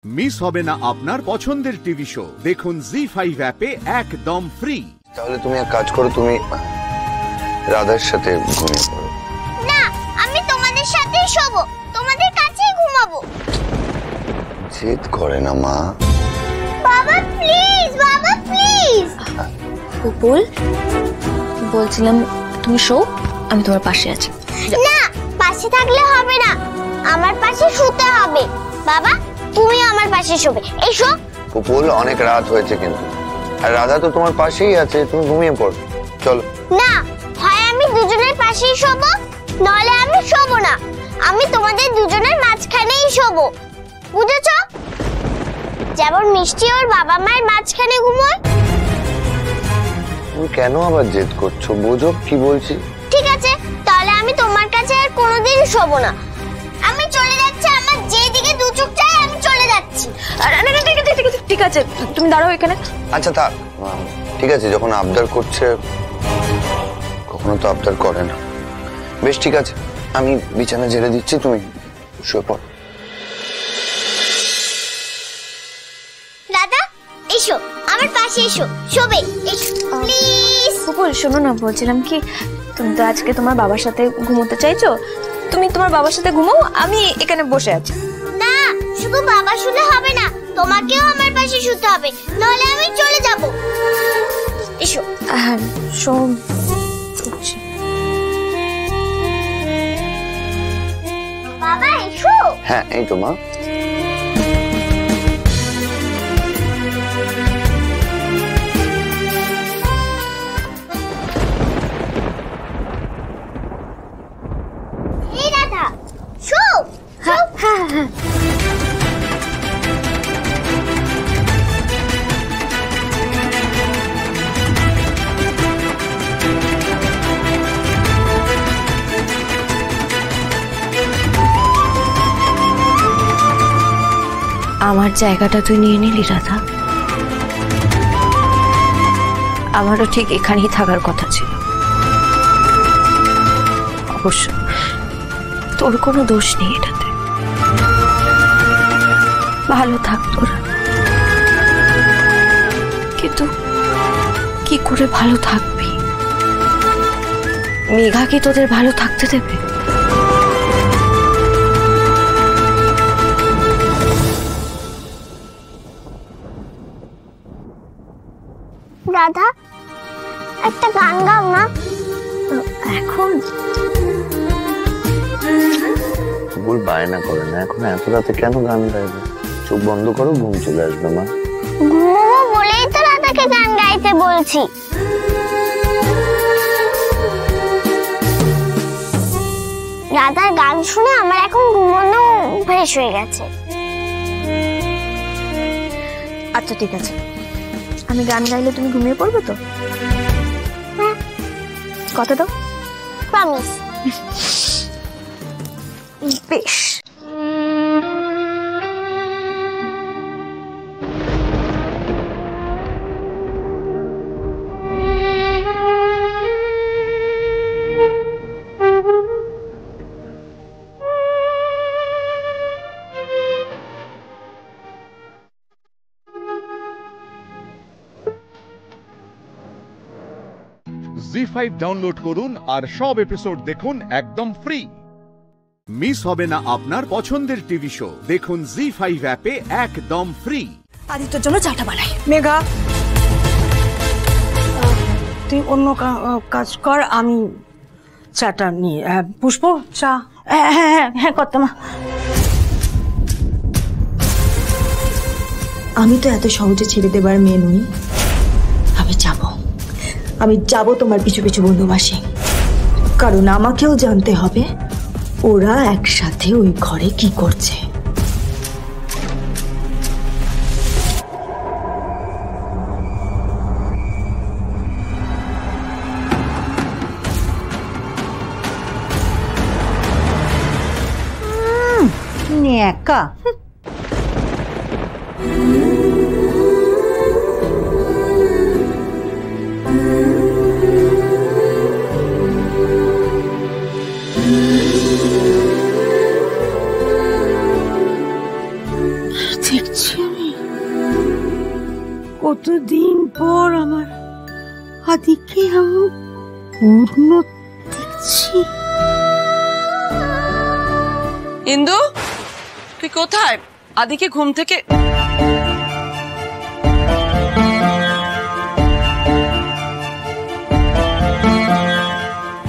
Miss হবে না আপনার পছন্দের টিভি শো। দেখুন জি5 অ্যাপে একদম ফ্রি। তাহলে তুমি এক কাজ করো, তুমি রাধার সাথে ঘুমিয়ে পড়ো। না, আমি তোমাদের সাথেই শোবো, তোমাদের কাছেই ঘুমাবো। জেদ করে না মা। বাবা প্লিজ, বাবা প্লিজ। ফুপুল, বলছিলাম তুমি শো, আমি তোমার পাশে আছি। না, পাশে থাকলে হবে না, আমার পাশে শুতে হবে। বাবা তুমি আমার পাশে শোবে, এসো। ফুপুল, অনেক রাত হয়েছে কিন্তু, আর রাধা তো তোমার পাশেই আছে, তুমি ঘুমিয়ে পড়ো, চলো। না, হয় আমি দুজনের পাশেই শোবো, নলে আমি শোবো না। আমি তোমাদের দুজনের মাঝখানেই শোবো, বুঝেছো? যেমন মিষ্টি ওর বাবা মায়ের মাঝখানে ঘুমোয়। তুমি কেন আবার জেদ করছো? বোঝো কি বলছি। ঠিক আছে, তাহলে আমি তোমার কাছে আর কোনোদিন শোবো না। আমি চলে যাচ্ছি, আমার যেদিকে দু চোখ চাই আমি চলে যাচ্ছি। ঠিক আছে, তুমি দাঁড়াও এখানে। আচ্ছা থাক, ঠিক আছে, যখন আবদার করছে, কখনো তো আবদার করে না। বেশ ঠিক আছে, আমি বিছানা ঝেড়ে দিচ্ছি, তুমি শুয়ে পড়ো। দাদা এসো, আমার পাশে এসো, শোবে, এসো প্লিজ। ফুপুল শোনো না, বলছিলাম কি, তুমি তো আজকে তোমার বাবার সাথে ঘুমোতে চাইছো, তুমি তোমার বাবার সাথে ঘুমাও, আমি এখানে বসে আছি। না, শুধু বাবা শুলে হবে না, তোমাকেও আমার পাশে শুতে হবে, নলে আমি চলে যাব। এসো। হ্যাঁ শোন, বাবা এসো। হ্যাঁ এই তো মা। এই দাদা শো। হ্যাঁ হ্যাঁ হ্যাঁ। আমার জায়গাটা তুই নিয়ে নিলি রাধা, আমারও ঠিক এখানেই থাকার কথা ছিল। অবশ্য তোর কোনো দোষ নেই এটাতে, ভালো থাক তোরা, কিন্তু কি করে ভালো থাকবি? মেঘা কি তোদের ভালো থাকতে দেবে? রাধা একটা গান গাও না এখন। ফুপুল বায়না করে না, এখন এত রাতে কেন গান গাইবে? চোখ বন্ধ করো, ঘুম চলে আসবে মা। ঘুমোবো বলেই তো রাধাকে গান গাইতে বলছি। রাধার গান শুনে আমার এখন ঘুমানো অভ্যেস হয়ে গেছে। আচ্ছা ঠিক আছে, আমি গান গাইলে তুমি ঘুমিয়ে পড়বে তো? হ্যাঁ। কথা দাও। প্রমিস। বেশ। জি5 ডাউনলোড করুন আর সব এপিসোড দেখুন একদম ফ্রি। মিস হবে না আপনার পছন্দের টিভি শো। দেখুন জি5 অ্যাপে একদম ফ্রি। আদিত্যর জন্য চাটা বানাই। মেঘা, তুই অন্য কাজ কর, আমি চাটা নিয়ে। পুষ্প চা। হ্যাঁ হ্যাঁ হ্যাঁ হ্যাঁ কর্তামা। আমি তো এত সহজে ছেড়ে দেবার মেয়ে নই। আমি যাব তোমার পিছু পিছু বন্ধুবাসী, কারণ আমাকেও জানতে হবে ওরা একসাথে ওই ঘরে কি করছে। একা দেখছি আমি, কতদিন পর আমার আদিকে আমি পূর্ণ দেখছি। ইন্দু, তুই কোথায়? আদিকে ঘুম থেকে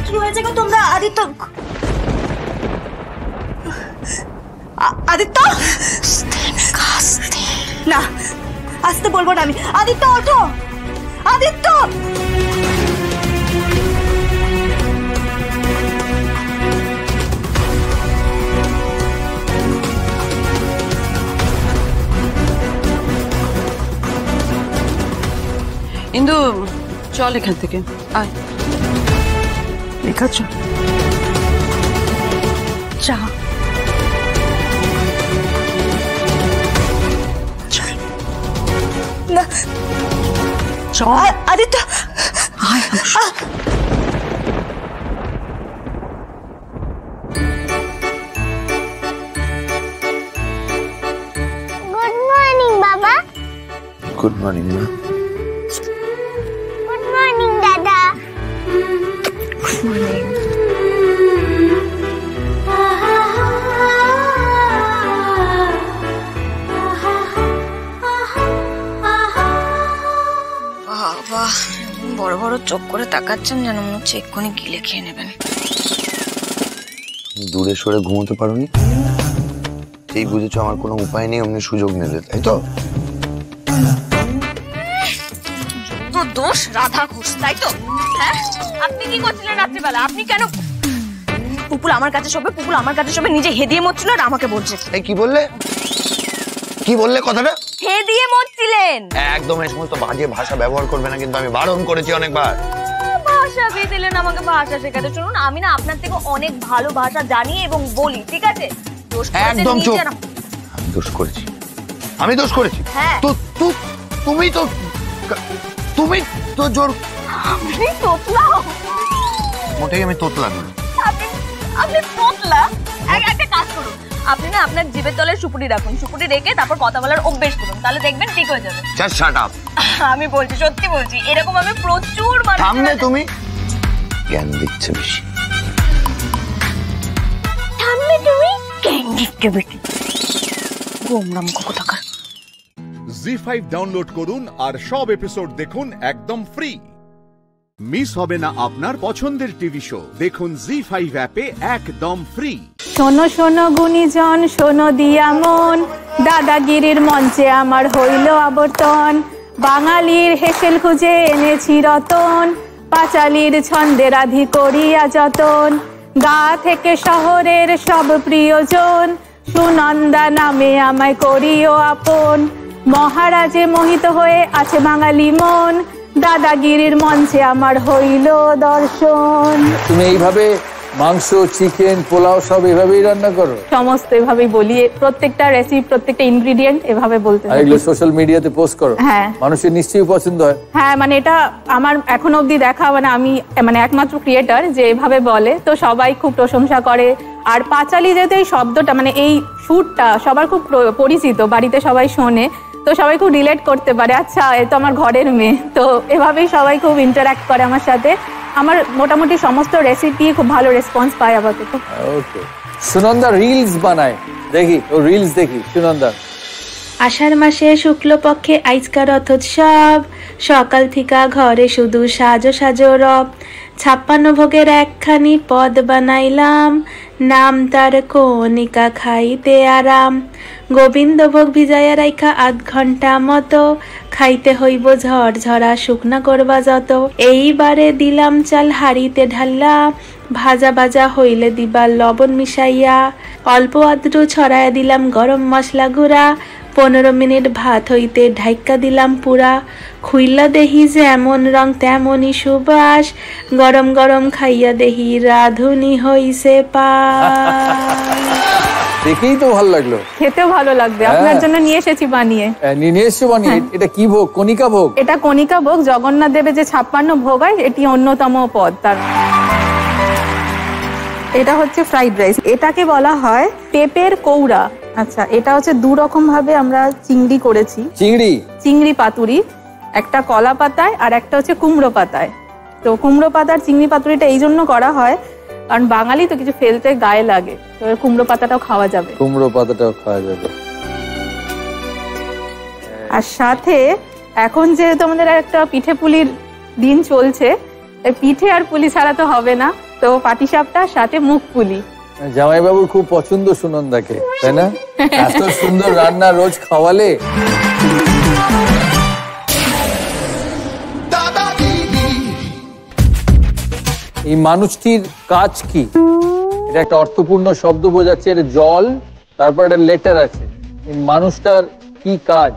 কি হয়েছে গো তোমরা? আদিত্য, আদিত্য না, আসতে বলবো না আমি। আদিত্য ওঠো, আদিত্য। ইন্দু, চল এখান থেকে, আয়। দেখাচ্ছ চা? না চল আদিত্য, আয়। গুড মর্নিং বাবা। গুড মর্নিং মা। গুড মর্নিং দাদা। বাবা, বড় বড় চোখ করে তাকাচ্ছেন যেন মনে হচ্ছে এক্ষুনি গিলে খেয়ে নেবেন। দূরে সরে ঘুমোতে পারোনি, এই বুঝেছো আমার কোনো উপায় নেই, অমনি সুযোগ নিলে, তাই তো? তো দোষ রাধা ঘোষ, তাই তো? হ্যাঁ, আপনি কি করছিলেন রাত্রিবেলা? আপনি কেন? পুপুল আমার কাছে শোবে, পুপুল আমার কাছে শোবে, নিজে হেদিয়ে মরছিল আর আমাকে বলছে। এই কি বললে? কি বললে কথাটা? হেদিয়ে মরছিলেন। একদম এই সমস্ত বাজে ভাষা ব্যবহার করবে না, কিন্তু আমি বারণ করেছি অনেকবার। ভাষা দিয়ে দিলেন আমাকে ভাষা শেখাতে। শুনুন, আমি না আপনার থেকে অনেক ভালো ভাষা জানি এবং বলি, ঠিক আছে? দোষ করেছেন একদম চুপ। নিজে না। আমি দোষ করেছি, আমি দোষ করেছি। হ্যাঁ। তো তুমি তো জোর। আপনি তোতলা। মোটেই আমি তোতলা নই। আপনি তোতলা। একটা কাজ করুন, আপনি না আপনার জিভের তলায় সুপুরি রাখুন, সুপুরি রেখে তারপর কথা বলার অভ্যেস করুন, তাহলে দেখবেন ঠিক হয়ে যাবে। Just shut up. আমি বলছি, সত্যি বলছি, এরকম আমি প্রচুর মানুষ। থামলে তুমি? জ্ঞান দিচ্ছে বেশি। থামবে তুমি? গোমরাম কোথাকার। জি5 ডাউনলোড করুন আর সব এপিসোড দেখুন একদম ফ্রি। মিস হবে না আপনার পছন্দের টিভি শো, দেখুন জি5 অ্যাপে একদম ফ্রি। শোনো শোনো গুণীজন, শোনো দিয়া মন, দাদাগিরির মঞ্চে আমার হইল আবর্তন। বাঙালির হেসেল খুঁজে এনেছি রতন, পাঁচালির ছন্দে রাধি করিয়া যতন। গা থেকে শহরের সব প্রিয়জন, সুনন্দা নামে আমায় করিও আপন। মহারাজে মোহিত হয়ে আছে বাঙালি মন, দাদাগিরির মঞ্চে আমার হইল দর্শন। তুমি এইভাবে মাংস, চিকেন, পোলাও সব এভাবেই রান্না করো? সমস্ত এভাবেই বলি, প্রত্যেকটা রেসিপি, প্রত্যেকটা ইনগ্রেডিয়েন্ট এভাবে বলতে আর এগুলো সোশ্যাল মিডিয়াতে পোস্ট করো? হ্যাঁ। মানুষের নিশ্চয়ই পছন্দ হয়। হ্যাঁ, মানে এটা আমার এখনো অবধি দেখা, মানে আমি একমাত্র ক্রিয়েটার যে এভাবে বলে, তো সবাই খুব প্রশংসা করে। আর পাঁচালি যেহেতু এই শব্দটা, মানে এই সুরটা সবার খুব পরিচিত, বাড়িতে সবাই শোনে, তো সবাই খুব রিলেট করতে পারে, আচ্ছা এ তো আমার ঘরের মেয়ে। তো এভাবেই সবাই খুব ইন্টারঅ্যাক্ট করে আমার সাথে। আমার মোটামুটি সমস্ত রেসিপি খুব ভালো রেসপন্স পায় আপাতত। ওকে, সুনন্দা রিলস বানায়, দেখি ও রিলস দেখি সুনন্দা। আষাঢ় মাসে শুক্লপক্ষে আইজকা রথোৎসব, সকাল থিকা ঘরে শুধু সাজো সাজো রব। 56 ভোগের একখানি পদ বানাইলাম, নাম তার কণিকা খাইতে আরাম। গোবিন্দ ভোগ ভিজাইয়া রাইখা 8 ঘন্টা মতো, খাইতে হইব ঝড় ঝরা শুকনা করবা যত। এইবারে দিলাম চাল হাড়িতে ঢাল্লা, ভাজা ভাজা হইলে দিবা লবণ মিশাইয়া। অল্প আদ্রু ছড়াইয়া দিলাম গরম মশলা গুঁড়া, 15 মিনিট ভাত হইতে ঢাইকা দিলাম পুরা। খুইলা দেহি যেমন রং তেমনই সুবাস, গরম গরম খাইয়া দেহি রাধুনি হইছে পাস। দেখেই তো ভালো লাগলো, খেতেও ভালো লাগবে। আপনার জন্য নিয়ে এসেছি বানিয়ে। নিয়ে এসছো বানিয়ে? এটা কি ভোগ? কণিকা ভোগ? এটা কণিকা ভোগ, জগন্নাথ দেবের যে 56 ভোগ হয়, এটি অন্যতম পদ তার। এটা হচ্ছে ফ্রাইড রাইস, এটাকে বলা হয় পেঁপের কৌড়া। আচ্ছা, এটা হচ্ছে দু রকম ভাবে আমরা চিংড়ি করেছি। চিংড়ি পাতুরি, একটা কলা পাতায় আর একটা হচ্ছে কুমড়ো পাতায়। তো কুমড়ো পাতার চিংড়ি পাতুরিটা এই জন্য করা হয় কারণ বাঙালি তো কিছু ফেলতে গায়ে লাগে, তো কুমড়ো পাতাটাও খাওয়া যাবে। আর সাথে এখন যেহেতু আমাদের একটা পিঠে পুলির দিন চলছে, পিঠে আর পুলি ছাড়া তো হবে না, তো পাটিসাপটা সাথে মুখ পুলি। জামাইবাবুর খুব পছন্দ সুনন্দাকে, তাই না? এত সুন্দর রান্না রোজ খাওয়ালে। এই মানুষটির কাজ কি? এটা একটা অর্থপূর্ণ শব্দ বোঝাচ্ছে, এটা জল, তারপর একটা লেটার আছে। এই মানুষটার কি কাজ?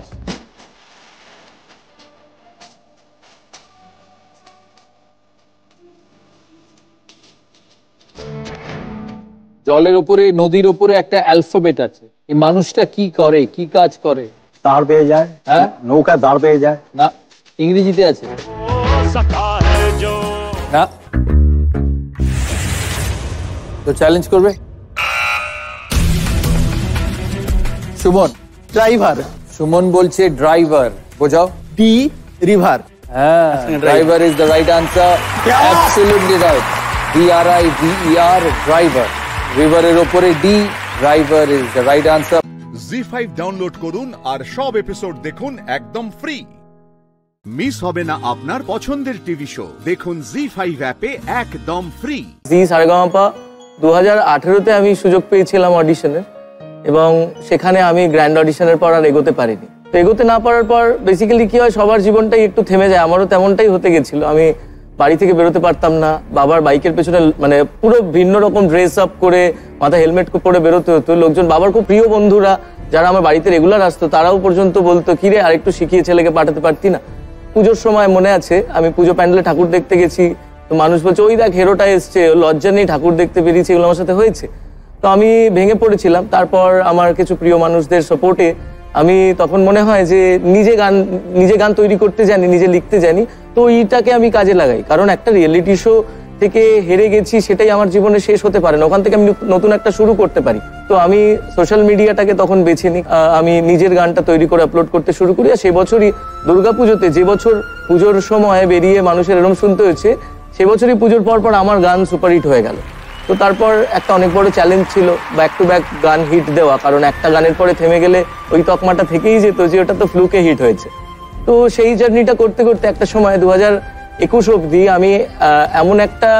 জলের উপরে, নদীর উপরে একটা অ্যালফাবেট আছে। এই মানুষটা কি করে, কি কাজ করে? দাঁড় পেয়ে যায়। হ্যাঁ, নৌকা দাঁড় পেয়ে যায়। না, ইংরেজিতে আছে না। তো চ্যালেঞ্জ করবে সুমন। ড্রাইভার। সুমন বলছে ড্রাইভার, বোঝাও। D river. হ্যাঁ, driver is the right answer, absolutely right. DRIVER, driver. রিভারের উপরে D, driver is the right answer. ZEE5 download করুন আর সব এপিসোড দেখুন একদম ফ্রি। মিস হবে না আপনার পছন্দের টিভি শো, দেখুন জি5 অ্যাপে একদম ফ্রি। জি সারেগামাপা 2018-তে আমি সুযোগ পেয়েছিলাম অডিশনের, এবং সেখানে আমি গ্র্যান্ড অডিশনের পর আর এগোতে পারিনি। তো এগোতে না পারার পর বেসিক্যালি কি হয়, সবার জীবনটাই একটু থেমে যায়। আমারও তেমনটাই হতে গেছিল। আমি বাড়ি থেকে বেরোতে পারতাম না, বাবার বাইকের পেছনে মানে পুরো ভিন্ন রকম ড্রেস আপ করে, মাথা হেলমেট পরে বেরোতে হতো। লোকজন, বাবার খুব প্রিয় বন্ধুরা যারা আমার বাড়িতে রেগুলার আসতো, তারাও পর্যন্ত বলতো, কিরে আরেকটু শিখিয়ে ছেলেকে পাঠাতে পারতি না? পুজোর সময় মনে আছে আমি পুজো প্যান্ডেলে ঠাকুর দেখতে গেছি, তো মানুষ বলছে ওই দেখ হেরোটা এসছে, লজ্জা নেই ঠাকুর দেখতে বেরিয়েছে। এগুলো আমার সাথে হয়েছে। তো আমি ভেঙে পড়েছিলাম। তারপর আমার কিছু প্রিয় মানুষদের সাপোর্টে আমি তখন মনে হয় যে নিজে গান তৈরি করতে জানি, নিজে লিখতে জানি, তো এইটাকে আমি কাজে লাগাই। কারণ একটা রিয়েলিটি শো থেকে হেরে গেছি, সেটাই আমার জীবনে শেষ হতে পারে না, ওখান থেকে আমি নতুন একটা শুরু করতে পারি। তো আমি সোশ্যাল মিডিয়াটাকে তখন বেছে নিই, আমি নিজের গানটা তৈরি করে আপলোড করতে শুরু করি। আর সেই বছরই দুর্গাপুজোতে, যে বছর পুজোর সময় বেরিয়ে মানুষের এরম শুনতে হয়েছে, সে বছরই পুজোর পর পর আমার গান সুপারহিট হয়ে গেল। তো তারপর একটা অনেক বড় চ্যালেঞ্জ ছিল ব্যাক টু ব্যাক গান হিট দেওয়া, কারণ একটা গানের পরে থেমে গেলে ওই তকমাটা থেকেই যেত যে ওটা তো ফ্লুকে হিট হয়েছে। তো সেই জার্নিটা করতে করতে একটা সময় 2021 অবধি আমি এমন একটা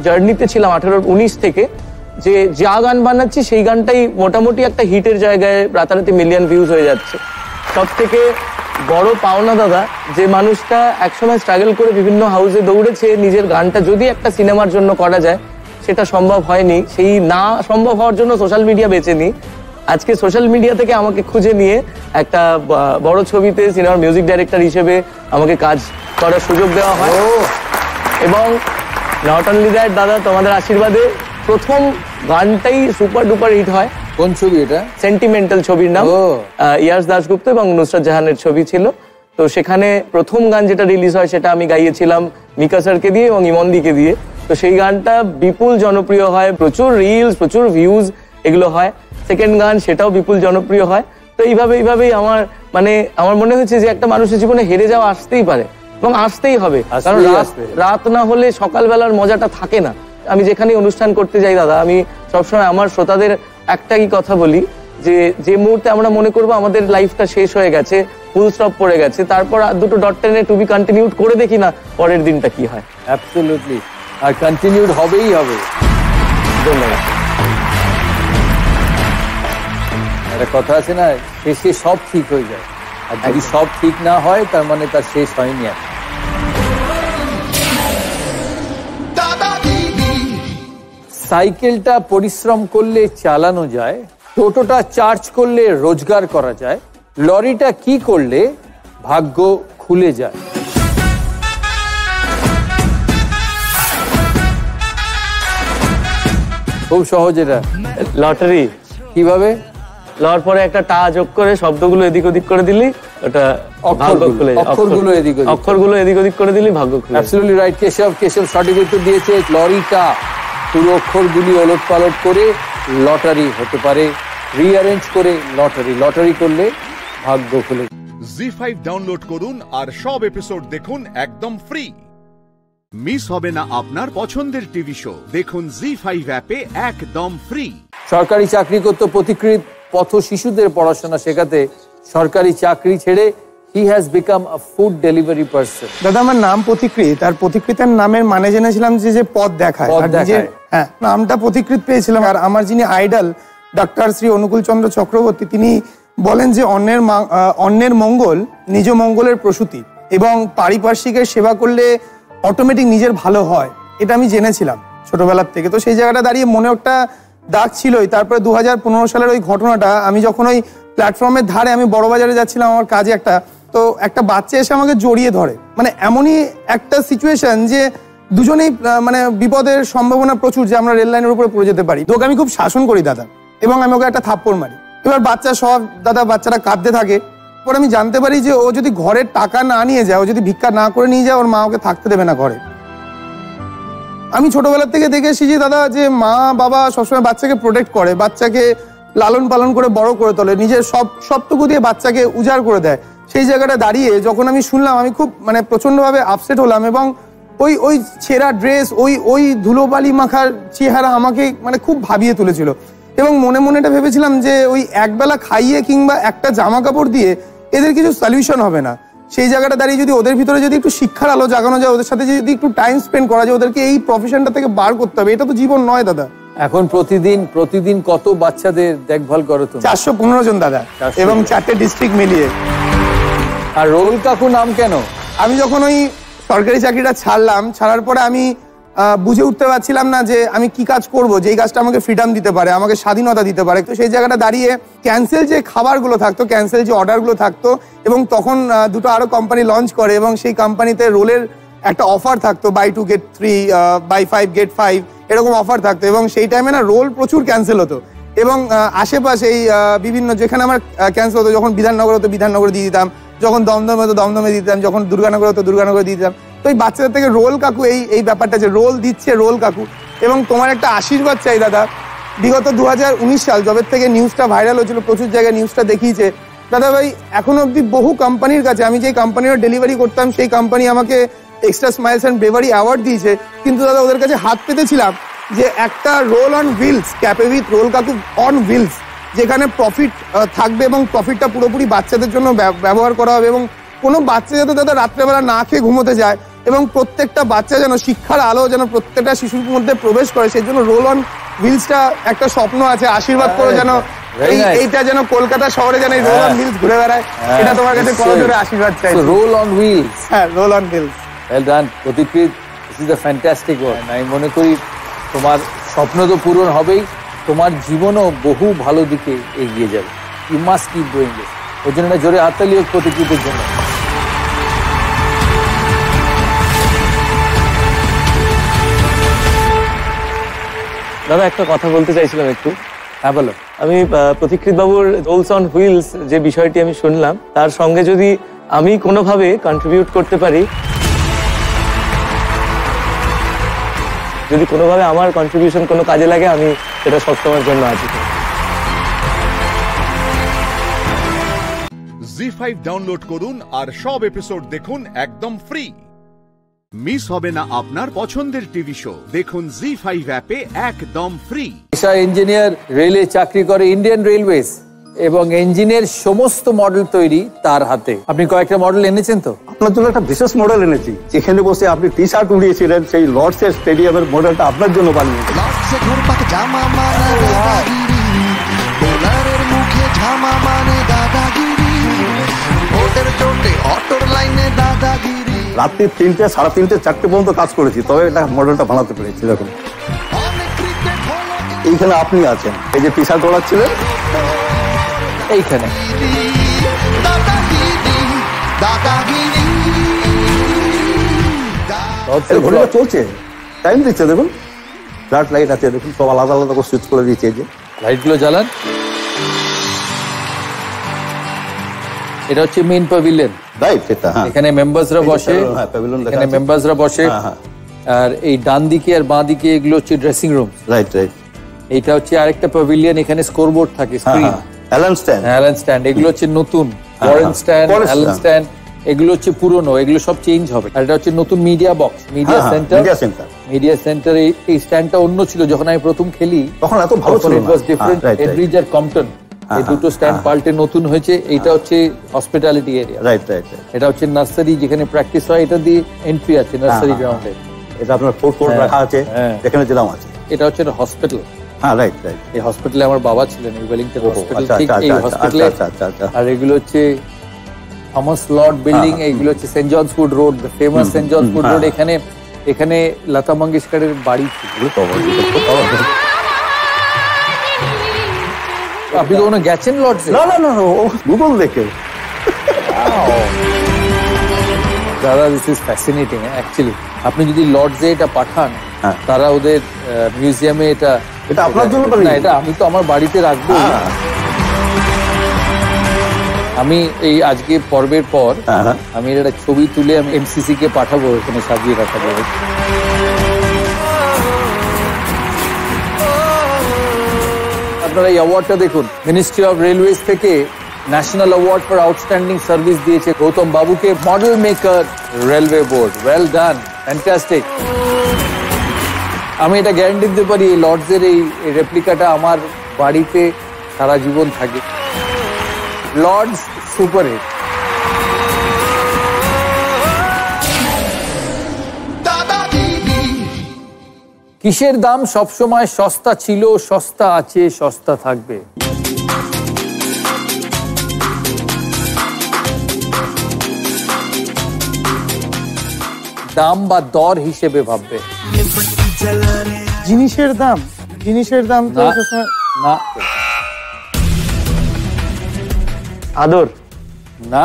জার্নিতে ছিলাম 18-19 থেকে, যে যা গান বানাচ্ছি সেই গানটাই মোটামুটি একটা হিটের জায়গায় রাতারাতি মিলিয়ন ভিউজ হয়ে যাচ্ছে। সব থেকে বড় পাওনা দাদা, যে মানুষটা একসময় স্ট্রাগল করে বিভিন্ন হাউসে দৌড়েছে, নিজের গানটা যদি একটা সিনেমার জন্য করা যায় সেটা সম্ভব হয়নি, সেই না সম্ভব হওয়ার জন্য সোশ্যাল মিডিয়া বেছে নিই। আজকে সোশ্যাল মিডিয়া থেকে আমাকে খুঁজে নিয়ে একটা বড় ছবিতে সিনেমার মিউজিক ডাইরেক্টর হিসেবে আমাকে কাজ করার সুযোগ দেওয়া হয়। এবং নট অনলি দ্যাট দাদা, তোমাদের আশীর্বাদে প্রথম গানটাই সুপার ডুপার হিট হয়। কোন ছবি এটা? সেন্টিমেন্টাল ছবির নাম। ইয়াশ দাশগুপ্ত এবং নুসরাত জাহানের ছবি ছিল। তো সেখানে প্রথম গান যেটা রিলিজ হয় সেটা আমি গাইয়েছিলাম মিকা স্যারকে দিয়ে এবং ইমনদিকে দিয়ে। তো সেই গানটা বিপুল জনপ্রিয় হয়, প্রচুর রিলস, প্রচুর ভিউজ এগুলো হয়। সেকেন্ড গান, সেটাও বিপুল জনপ্রিয় হয়। তো এইভাবেই আমার মনে হয়েছে যে একটা মানুষের জীবনে হেরে যাওয়া আসতেই পারে এবং আসতেই হবে, কারণ রাত না হলে সকালবেলার মজাটা থাকে না। আমি যেখানে অনুষ্ঠান করতে যাই দাদা, আমি সবসময় আমার শ্রোতাদের একটাই কথা বলি, যে মুহূর্তে আমরা মনে করবো আমাদের লাইফটা শেষ হয়ে গেছে, ফুল স্টপ পড়ে গেছে, তারপর দুটো ডট টেনে টু বি কন্টিনিউড করে দেখি না পরের দিনটা কি হয়। অ্যাবসলিউটলি, আর কন্টিনিউড হবেই হবে। ধন্যবাদ। একটা কথা আছে না, শেষে সব ঠিক হয়ে যায়, আর যদি সব ঠিক না হয় তার মানে তার শেষ হয়নি। আর সাইকেলটা পরিশ্রম করলে চালানো যায়, টোটোটা চার্জ করলে রোজগার করা যায়, লরিটা কি করলে ভাগ্য খুলে যায়? খুব সহজ এটা। লটারি। কিভাবে? লওয়ার পরে একটা টা যোগ করে শব্দগুলো এদিক ওদিক করে দিলি ওটা ভাগ্য খুলে যায়। অক্ষরগুলো এদিক ওদিক করে দিলি ভাগ্য খুলে যায়। Absolutely right Keshav. সঠিক উত্তর দিয়েছে। লরিটা পুরো অক্ষরগুলি ওলট পালট করে লটারি হতে পারে রিঅ্যারেঞ্জ করে লটারি করলে ভাগ্য খুলে। জি5 ডাউনলোড করুন আর সব এপিসোড দেখুন একদম ফ্রি। মিস হবে না আপনার পছন্দের টিভি শো, দেখুন জি5 অ্যাপে একদম ফ্রি। সরকারি চাকরি করতে পথিকৃৎ পথ শিশুদের পড়াশোনা শেখাতে সরকারি চাকরি ছেড়ে he has become a food delivery person. দাদা আমার নাম পথিকৃৎ, আর পথিকৃতের নামের মানে জেনেছিলাম যে পথ দেখায়। হ্যাঁ, নামটা পথিকৃৎ পেয়েছিলাম। আর আমার যিনি আইডল ডক্টর শ্রী অনুকূল চন্দ্র চক্রবর্তী, তিনি বলেন যে অন্যের মঙ্গল নিজ মঙ্গলের প্রসূতি, এবং পারিপার্শ্বিকের সেবা করলে অটোমেটিক নিজের ভালো হয়, এটা আমি জেনেছিলাম ছোটবেলার থেকে। তো সেই জায়গাটা দাঁড়িয়ে মনে একটা দাগ ছিলই। তারপরে 2015 সালের ওই ঘটনাটা, আমি যখন ওই প্ল্যাটফর্মের ধারে আমি বড়বাজারে যাচ্ছিলাম আমার কাজে একটা বাচ্চা এসে আমাকে জড়িয়ে ধরে। মানে এমনই একটা সিচুয়েশন যে দুজনেই মানে বিপদের সম্ভাবনা প্রচুর, যে আমরা রেল লাইনের উপরে পড়ে যেতে পারি। তো ওকে আমি খুব শাসন করি দাদা, এবং আমি ওকে একটা থাপ্পড় মারি। এবার বাচ্চারা কাঁদতে থাকে। পরে আমি জানতে পারি যে ও যদি ঘরের টাকা না নিয়ে যায়, ও যদি ভিক্ষা না করে নিয়ে যায়, ওর মা ওকে থাকতে দেবে না ঘরে। আমি ছোটবেলার থেকে দেখে এসেছি দাদা যে মা বাবা সবসময় বাচ্চাকে প্রোটেক্ট করে, বাচ্চাকে লালন পালন করে বড় করে তোলে, নিজের সবটুকু দিয়ে বাচ্চাকে উজাড় করে দেয়। সেই জায়গাটা দাঁড়িয়ে যখন আমি শুনলাম, আমি খুব মানে প্রচন্ডভাবে আপসেট হলাম। এবং ওই ছেঁড়া ড্রেস, ওই ধুলোবালি মাখার চেহারা আমাকে মানে খুব ভাবিয়ে তুলেছিল। এবং মনে মনে এটা ভেবেছিলাম যে ওই একবেলা খাইয়ে কিংবা একটা জামা কাপড় দিয়ে এদের কিছু সলিউশন হবে না। সেই জায়গাটা দাঁড়িয়ে যদি ওদের ভিতরে যদি একটু শিক্ষার আলো জাগানো যায়, ওদের সাথে যদি একটু টাইম স্পেন্ড করা যায়, ওদেরকে এই প্রফেশনটা থেকে বার করতে হবে। এটা তো জীবন নয় দাদা। এখন প্রতিদিন কত বাচ্চাদের দেখভাল করো তুমি? 415 জন দাদা, এবং 4টে ডিস্ট্রিক্ট মিলিয়ে। আর রোল কাকু নাম কেন? আমি যখন ওই সরকারি চাকরিটা ছাড়ার পরে আমি বুঝে উঠতে পারছিলাম না যে আমি কি কাজ করব, যেই কাজটা আমাকে ফ্রিডম দিতে পারে, আমাকে স্বাধীনতা দিতে পারে। তো সেই জায়গাটা দাঁড়িয়ে ক্যান্সেল যে খাবারগুলো থাকতো, ক্যান্সেল যে অর্ডারগুলো থাকতো, এবং তখন দুটো আরো কোম্পানি লঞ্চ করে, এবং সেই কোম্পানিতে রোলের একটা অফার থাকতো, বাই 2 get 3, বাই 5 get 5 এরকম অফার থাকতো। এবং সেই টাইমে না রোল প্রচুর ক্যান্সেল হতো। এবং আশেপাশে এই বিভিন্ন যেখানে আমার ক্যান্সেল হতো, যখন বিধাননগর হতো বিধাননগরে দিয়ে দিতাম, যখন দমদমে হতো দমদমে দিয়ে দিতাম, যখন দুর্গানগর হতো দুর্গানগরে দিয়ে দিতাম। তো এই বাচ্চাদের থেকে রোল কাকু এই ব্যাপারটা যে রোল দিচ্ছে রোল কাকু। এবং তোমার একটা আশীর্বাদ চাই দাদা। বিগত 2019 সাল যবের থেকে নিউজটা ভাইরাল হয়েছিল, প্রচুর জায়গায় নিউজটা দেখিয়েছে দাদা ভাই। এখনো অব্দি বহু কোম্পানির কাছে, আমি যে কোম্পানির ডেলিভারি করতাম সেই কোম্পানি আমাকে extra smiles and bravery award দিয়েছে। কিন্তু দাদা ওদের কাছে হাত পেতেছিলাম যে একটা রোল অন হুইলস, ক্যাপে উইথ রোল কাকু অন হুইলস, যেখানে প্রফিট থাকবে এবং প্রফিটটা পুরোপুরি বাচ্চাদের জন্য ব্যবহার করা হবে। এবং কোনো বাচ্চা যাতে দাদা রাত্রেবেলা না খেয়ে ঘুমোতে যায়, এবং প্রত্যেকটা বাচ্চা যেন শিক্ষার আলো যেন প্রত্যেকটা শিশুর মধ্যে প্রবেশ করে, সেই জন্য রোল অন হুইলসটা একটা স্বপ্ন আছে। আশীর্বাদ করো যেন এইটা যেন কলকাতা শহরে যেন রোল অন হুইলস ঘুরে বেড়ায়। এটা তোমার কাছে কত জোরে আশীর্বাদ চাই। রোল অন হুইলস, হ্যাঁ roll on wheels. Well done Pradeep, this is a fantastic word. আমি মনে করি তোমার স্বপ্ন তো পূরণ হবেই, তোমার জীবনও বহু ভালো দিকে এগিয়ে যাবে। You must keep doing this. ওই জন্য জোরে হাততালি হোক প্রদীপের জন্য। দাদা একটা কথা বলতে চাইছিলাম একটু। হ্যাঁ বলো। আমি পথিকৃৎ বাবুর রোলস অন হুইলস যে বিষয়টি আমি শুনলাম, তার সঙ্গে যদি আমি কোনোভাবে কন্ট্রিবিউট করতে পারি, যদি কোনোভাবে আমার কন্ট্রিবিউশন কোনো কাজে লাগে, আমি সেটা সবসময়ের জন্য আছি। জি5 ডাউনলোড করুন আর সব এপিসোড দেখুন একদম ফ্রি। মিস হবে না আপনার পছন্দের টিভি শো, দেখুন জি5 অ্যাপে একদম ফ্রি। ইঞ্জিনিয়ার রেলে চাকরি করে ইন্ডিয়ান রেলওয়েজ, এবং ইঞ্জিনের সমস্ত মডেল তৈরি তার হাতে। আপনি কয়েকটা মডেল এনেছেন তো? আপনার জন্য একটা বিশেষ মডেল এনেছি, যেখানে বসে আপনি টি শার্ট উড়িয়েছিলেন, সেই লর্ডসের স্টেডিয়ামের মডেলটা আপনার জন্য বানিয়েছি। রাত্রি 3টে, 3:30, 4টে পর্যন্ত কাজ করেছি, তবে এটা মডেলটা বানাতে পেরেছি। দেখুন এইখানে আপনি আছেন, এই যে টি শার্ট ওড়াচ্ছিলেন এইখানে। ঘড়িটা চলছে, টাইম দিচ্ছে, দেখুন ফ্ল্যাট লাইট আছে, দেখুন সব আলাদা আলাদা করে সুইচ করে দিয়েছে। যে লাইটগুলো জ্বালান। এটা হচ্ছে মেইন প্যাভিলিয়ন, রাইট? এটা এখানে মেম্বার্সরা বসে, এখানে মেম্বার্সরা বসে। আর এই ডান দিকে আর বাঁ দিকে এগুলো হচ্ছে ড্রেসিং রুম, রাইট রাইট। এইটা হচ্ছে আরেকটা প্যাভিলিয়ন, এখানে স্কোরবোর্ড থাকে, স্ক্রিন, অ্যালান স্ট্যান্ড, এগুলো হচ্ছে নতুন, ওয়ারেন স্ট্যান্ড, অ্যালান স্ট্যান্ড, এগুলো হচ্ছে পুরনো, এগুলো সব চেঞ্জ হবে। আর এটা হচ্ছে নতুন মিডিয়া বক্স, মিডিয়া সেন্টার। এই স্ট্যান্ডটা অন্য ছিল যখন আমি প্রথম খেলি, তখন এত ভালো ছিল, ইট ওয়াজ ডিফারেন্ট। এডব্রিজ আর কম্পটন, এই দুটো স্ট্যান্ড পাল্টে নতুন হয়েছে। এইটা হচ্ছে হসপিটালিটি এরিয়া, এটা হচ্ছে নার্সারি যেখানে প্র্যাকটিস হয়, এটা দিয়ে এন্ট্রি আছে নার্সারি গ্রাউন্ডে। এটা আপনার ফোর্থ ফ্লোর রাখা আছে, এখানে যেরকম আছে। এটা হচ্ছে হসপিটাল, এই হসপিটালে আমার বাবা ছিলেন, এই ওয়েলিংটন হসপিটাল, ঠিক এই হসপিটালে। আর এগুলো হচ্ছে থমাস লর্ড বিল্ডিং, এইগুলো হচ্ছে Saint John's Wood Road, famous Saint John's Wood Road. এখানে লতা মঙ্গেশকরের বাড়ি ছিল। আপনি কখনো গেছেন লর্ডসে? না, গুগল দেখে। দাদা, দিস ইজ ফ্যাসিনেটিং অ্যাকচুয়ালি। আপনি যদি লর্ডসে এটা পাঠান, তারা ওদের মিউজিয়ামে এটা আপনার জন্য না, এটা আমি তো আমার বাড়িতে রাখবো। আমি এই আজকে পর্বের পর আমি একটা ছবি তুলে আমি এমসিসি কে পাঠাবো, এখানে সাজিয়ে রাখা যাবে। আপনারা এই অ্যাওয়ার্ডটা দেখুন, মিনিস্ট্রি অফ রেলওয়েজ থেকে national award for outstanding service দিয়েছে গৌতম বাবুকে, model maker railway board. Well done, fantastic. আমি এটা গ্যারান্টি দিতে পারি, এই লর্ডসের এই রেপ্লিকাটা আমার বাড়িতে সারা জীবন থাকে। Lord's super hit. কিসের দাম সবসময় সস্তা ছিল, সস্তা আছে, সস্তা থাকবে? দাম বা দর হিসেবে ভাববে। জিনিসের দাম তো না। আদর? না।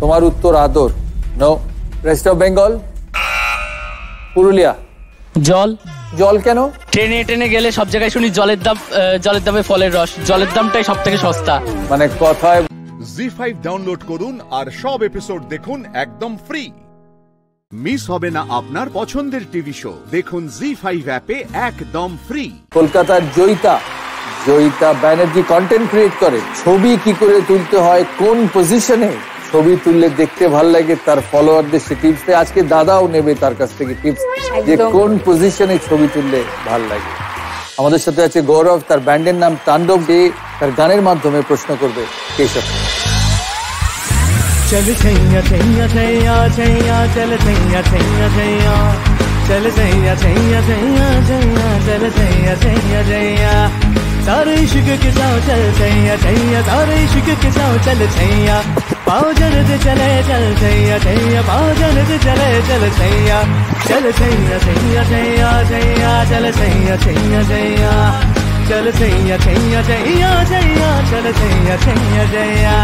তোমার উত্তর আদর? No. West of Bengal? Purulia? জল। জল কেন? ট্রেনে ট্রেনে গেলে সব জায়গায় শুনি জলের দামে ফলের রস, জলের দামটাই সব থেকে সস্তা। মানে কথায়। জি5 ডাউনলোড করুন আর সব এপিসোড দেখুন একদম ফ্রি। মিস হবে না আপনার পছন্দের টিভি শো, দেখুন জি5 অ্যাপে একদম ফ্রি। কলকাতার জয়িতা ব্যানার্জি কন্টেন্ট ক্রিয়েট করে। ছবি কি করে তুলতে হয়, কোন পজিশনে ছবি তুললে দেখতে ভালো লাগে, তার ফলোয়ারদের সে টিপস দেয়। আজকে দাদাও নেবে তার কাছ থেকে টিপস, যে কোন পজিশনে ছবি তুললে ভালো লাগে। আমাদের সাথে আছে গৌরব, তার ব্যান্ডের নাম তাণ্ডব, যে তার গানের মাধ্যমে প্রশ্ন করবে কেশব। चल छैया छैया छैया छैया चल छैया छैया छैया चल छैया छैया छैया छैया चल छैया छैया छैया सारे इश्क के साथ चल छैया छैया सारे इश्क के साथ चल छैया पाँव जन दे चले चल छैया छैया पाँव जन दे चले चल छैया चल छैया छैया छैया छैया चल छैया छैया छैया चल छैया छैया छैया छैया चल छैया छैया छैया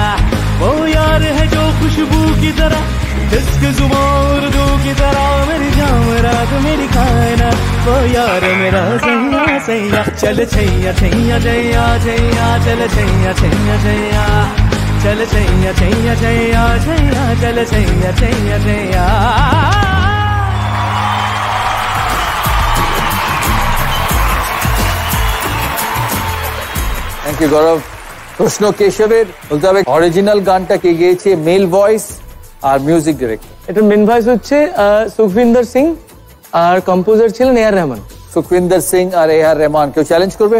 वो यार है जो खुशबू की तरह, जिसके जुबां उर्दू की तरह, मेरी जाम रात मेरी कायनात, वो यार मेरा सैया सैया चल छैया छैया छैया छैया चल छैया छैया छैया चल छैया छैया छैया छैया चल छैया छैया छैया। থ্যাংক ইউ গৌরব। প্রশ্ন কেশবের, বলতে হবে অরিজিনাল গানটা কে গেয়েছে, মেল ভয়েস আর মিউজিক ডিরেক্টর? এটা মেন ভয়েস হচ্ছে সুখবিন্দর সিং আর কম্পোজার ছিলেন এ আর রহমান। সুখবিন্দর সিং আর এ আর রহমান। কেউ চ্যালেঞ্জ করবে?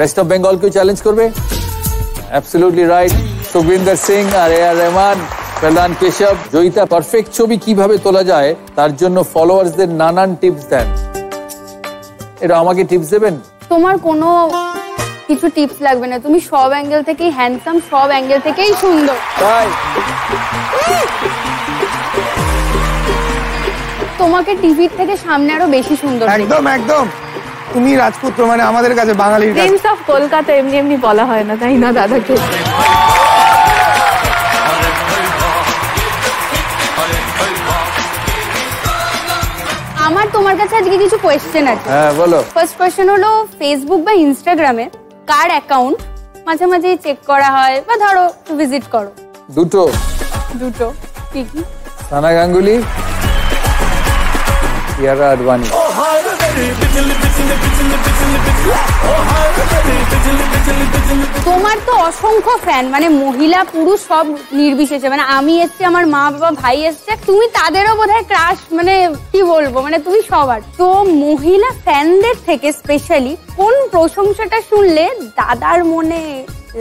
রেস্ট অফ বেঙ্গল কেউ চ্যালেঞ্জ করবে? অ্যাবসলিউটলি রাইট, সুখবিন্দর সিং আর এ আর রহমান। প্রধান কেশব, জয়িতা পারফেক্ট ছবি কিভাবে তোলা যায় তার জন্য ফলোয়ার্সদের নানান টিপস দেন। এটা আমাকে টিপস দেবেন? তোমার কোনো কিছু টিপস লাগবে না, তুমি সব অ্যাঙ্গেল থেকেই হ্যান্ডসাম, সব অ্যাঙ্গেল থেকেই সুন্দর। তাই তোমাকে টিভির থেকে সামনে আরো বেশি সুন্দর। একদম একদম, তুমি রাজপুত্র, মানে আমাদের কাছে বাঙালির কাছে প্রিন্স অফ কলকাতা এমনি এমনি বলা হয় না, তাই না দাদাকে? আমার তোমার কাছে আজকে কিছু কোয়েশ্চেন আছে। হ্যাঁ বলো। ফার্স্ট কোয়েশ্চেন হলো, ফেসবুক বা ইনস্টাগ্রামে কার অ্যাকাউন্ট মাঝে মাঝে চেক করা হয় বা ধরো ভিজিট করো? দুটো। কি কি? সানা গাঙ্গুলি, কিয়ারা আডবাণী। তোমার তো অসংখ্য ফ্যান, মানে মহিলা পুরুষ সব নির্বিশেষে, মানে আমি এসছি, আমার মা বাবা ভাই এসছে, তুমি তাদেরও বোধহয় ক্রাশ, মানে কি বলবো, মানে তুমি সবার। তো মহিলা ফ্যানদের থেকে স্পেশালি কোন প্রশংসাটা শুনলে দাদার মনে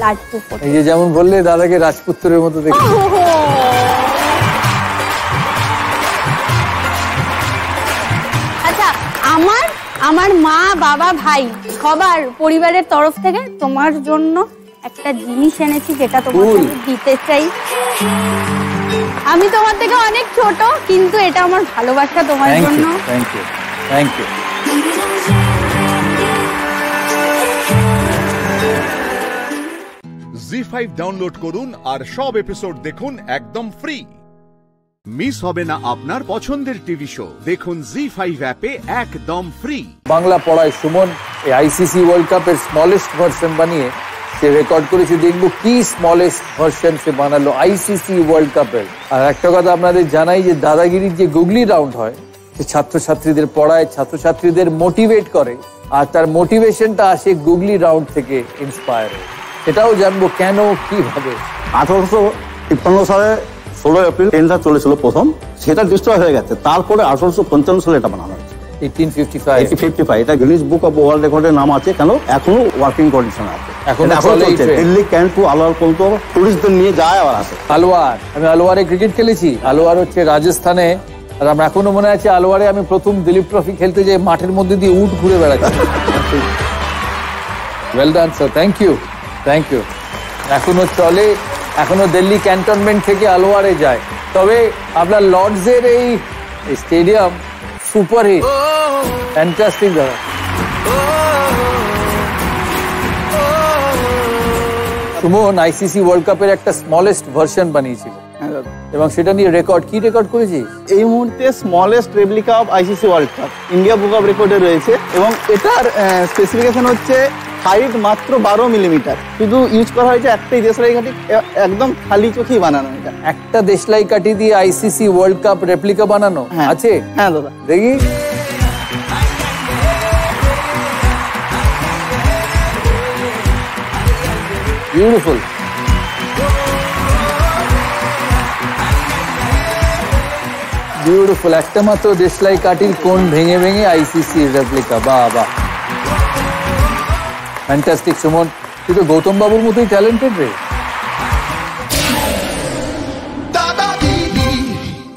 লাড্ডু ফোটে? এই যে যেমন বললে দাদাকে রাজপুত্রের মতো দেখে। আচ্ছা, আমার মা বাবা ভাই সবার পরিবারের তরফ থেকে তোমার জন্য একটা জিনিস এনেছি, যেটা তোমাকে দিতে চাই। আমি তোমার থেকে অনেক ছোট, কিন্তু এটা আমার ভালোবাসা তোমার জন্য। Thank you, thank you. ZEE5 download করুন আর সব এপিসোড দেখুন একদম ফ্রি। মিস হবে না আপনার পছন্দের টিভি শো, দেখুন জি5 অ্যাপে একদম ফ্রি। বাংলা পড়ায় সুমন এই আইসিসি ওয়ার্ল্ড কাপের স্মলেস্ট ভার্সন বানিয়ে সে রেকর্ড করেছে। দেখবো কি স্মলেস্ট ভার্সন সে বানালো আইসিসি ওয়ার্ল্ড কাপের। আর একটা কথা আপনাদের জানাই যে দাদাগিরির যে গুগলি রাউন্ড হয়, সে ছাত্রছাত্রীদের পড়ায়, ছাত্রছাত্রীদের মোটিভেট করে, আর তার মোটিভেশনটা আসে গুগলি রাউন্ড থেকে ইন্সপায়ার। এটাও জানবো কেন, কিভাবে। 1853 সালে 16 এপ্রিল ট্রেনটা চলেছিল প্রথম, সেটা ডিস্ট্রয় হয়ে গেছে। তারপরে 1855 সালে এটা বানানো হয়েছে। 1855 এটা গিনিস বুক অফ ওয়ার্ল্ড রেকর্ডের নাম আছে। কেন? এখনো ওয়ার্কিং কন্ডিশন আছে। এখন চলছে। দিল্লি ক্যান্ট টু আলোয়ার পর্যন্ত টুরিস্টদের নিয়ে যায় আবার আসে। আলোয়ার, আমি আলোয়ারে ক্রিকেট খেলেছি। আলোয়ার হচ্ছে রাজস্থানে, আর আমার এখনো মনে আছে আলোয়ারে আমি প্রথম দিলীপ ট্রফি খেলতে যাই, মাঠের মধ্যে দিয়ে উট ঘুরে বেড়াচ্ছি। Well done sir, thank you, thank you. এখনো চলে, এখনো দিল্লি ক্যান্টনমেন্ট থেকে আলোয়ারে যায়। তবে আপনার লর্ডসের এই স্টেডিয়াম সুপার হিট, ফ্যান্টাস্টিক দাদা। সুমন আইসিসি ওয়ার্ল্ড কাপের একটা স্মলেস্ট ভার্সন বানিয়েছিল, এবং সেটা নিয়ে রেকর্ড, কি রেকর্ড করেছিস? এই মুহূর্তে smallest replica of ICC world cup India book of রেকর্ডে রয়েছে, এবং এটার স্পেসিফিকেশন হচ্ছে হাইট মাত্র 12 মিলিমিটার। শুধু ইউজ করা হয়েছে একটাই দেশলাই কাঠি, একদম খালি চোখেই বানানো। এটা একটা দেশলাই কাঠি দিয়ে আইসিসি ওয়ার্ল্ড কাপ রেপ্লিকা বানানো আছে? হ্যাঁ দাদা, দেখি। বিউটিফুল। বিউটিফুল। একটা মাত্র দেশলাই কাঠির কোণ ভেঙে ভেঙে আইসিসি রেপ্লিকা। বাহ বাহ, ফ্যান্টাস্টিক। সুমন, তুই তো গৌতম বাবুর মতোই ট্যালেন্টেড রে।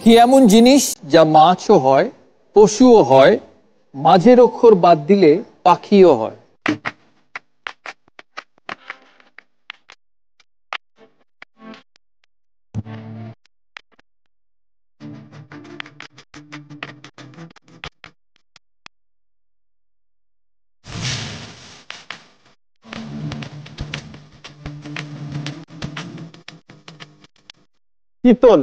কি এমন জিনিস যা মাছও হয়, পশুও হয়, মাঝের অক্ষর বাদ দিলে পাখিও হয়? চিতল।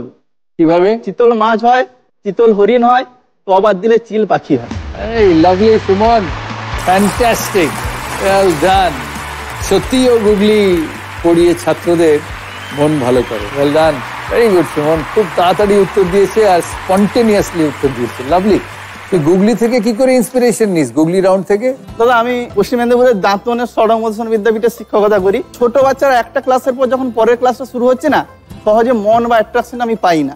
কিভাবে? চিতল মাছ হয়, চিতল হরিণ হয়, তো আবার দিলে চিল পাখি হয়। এই lovely Suman, fantastic, well done. সত্যিও গুগলি পড়িয়ে ছাত্রদের মন ভালো করে। Well done, very good Suman. খুব তাড়াতাড়ি উত্তর দিয়েছে আর স্পন্টেনিয়াসলি উত্তর দিয়েছে। লাভলি। তুই গুগলি থেকে কি করে ইন্সপিরেশন নিস, গুগলি রাউন্ড থেকে? দাদা, আমি পশ্চিম মেদিনীপুরের দাঁতনের সরং মধুসূদন বিদ্যাপীঠে শিক্ষকতা করি। ছোট বাচ্চারা একটা ক্লাসের পর যখন পরের ক্লাসটা শুরু হচ্ছে না, সহজে মন বা অ্যাট্রাকশন আমি পাই না।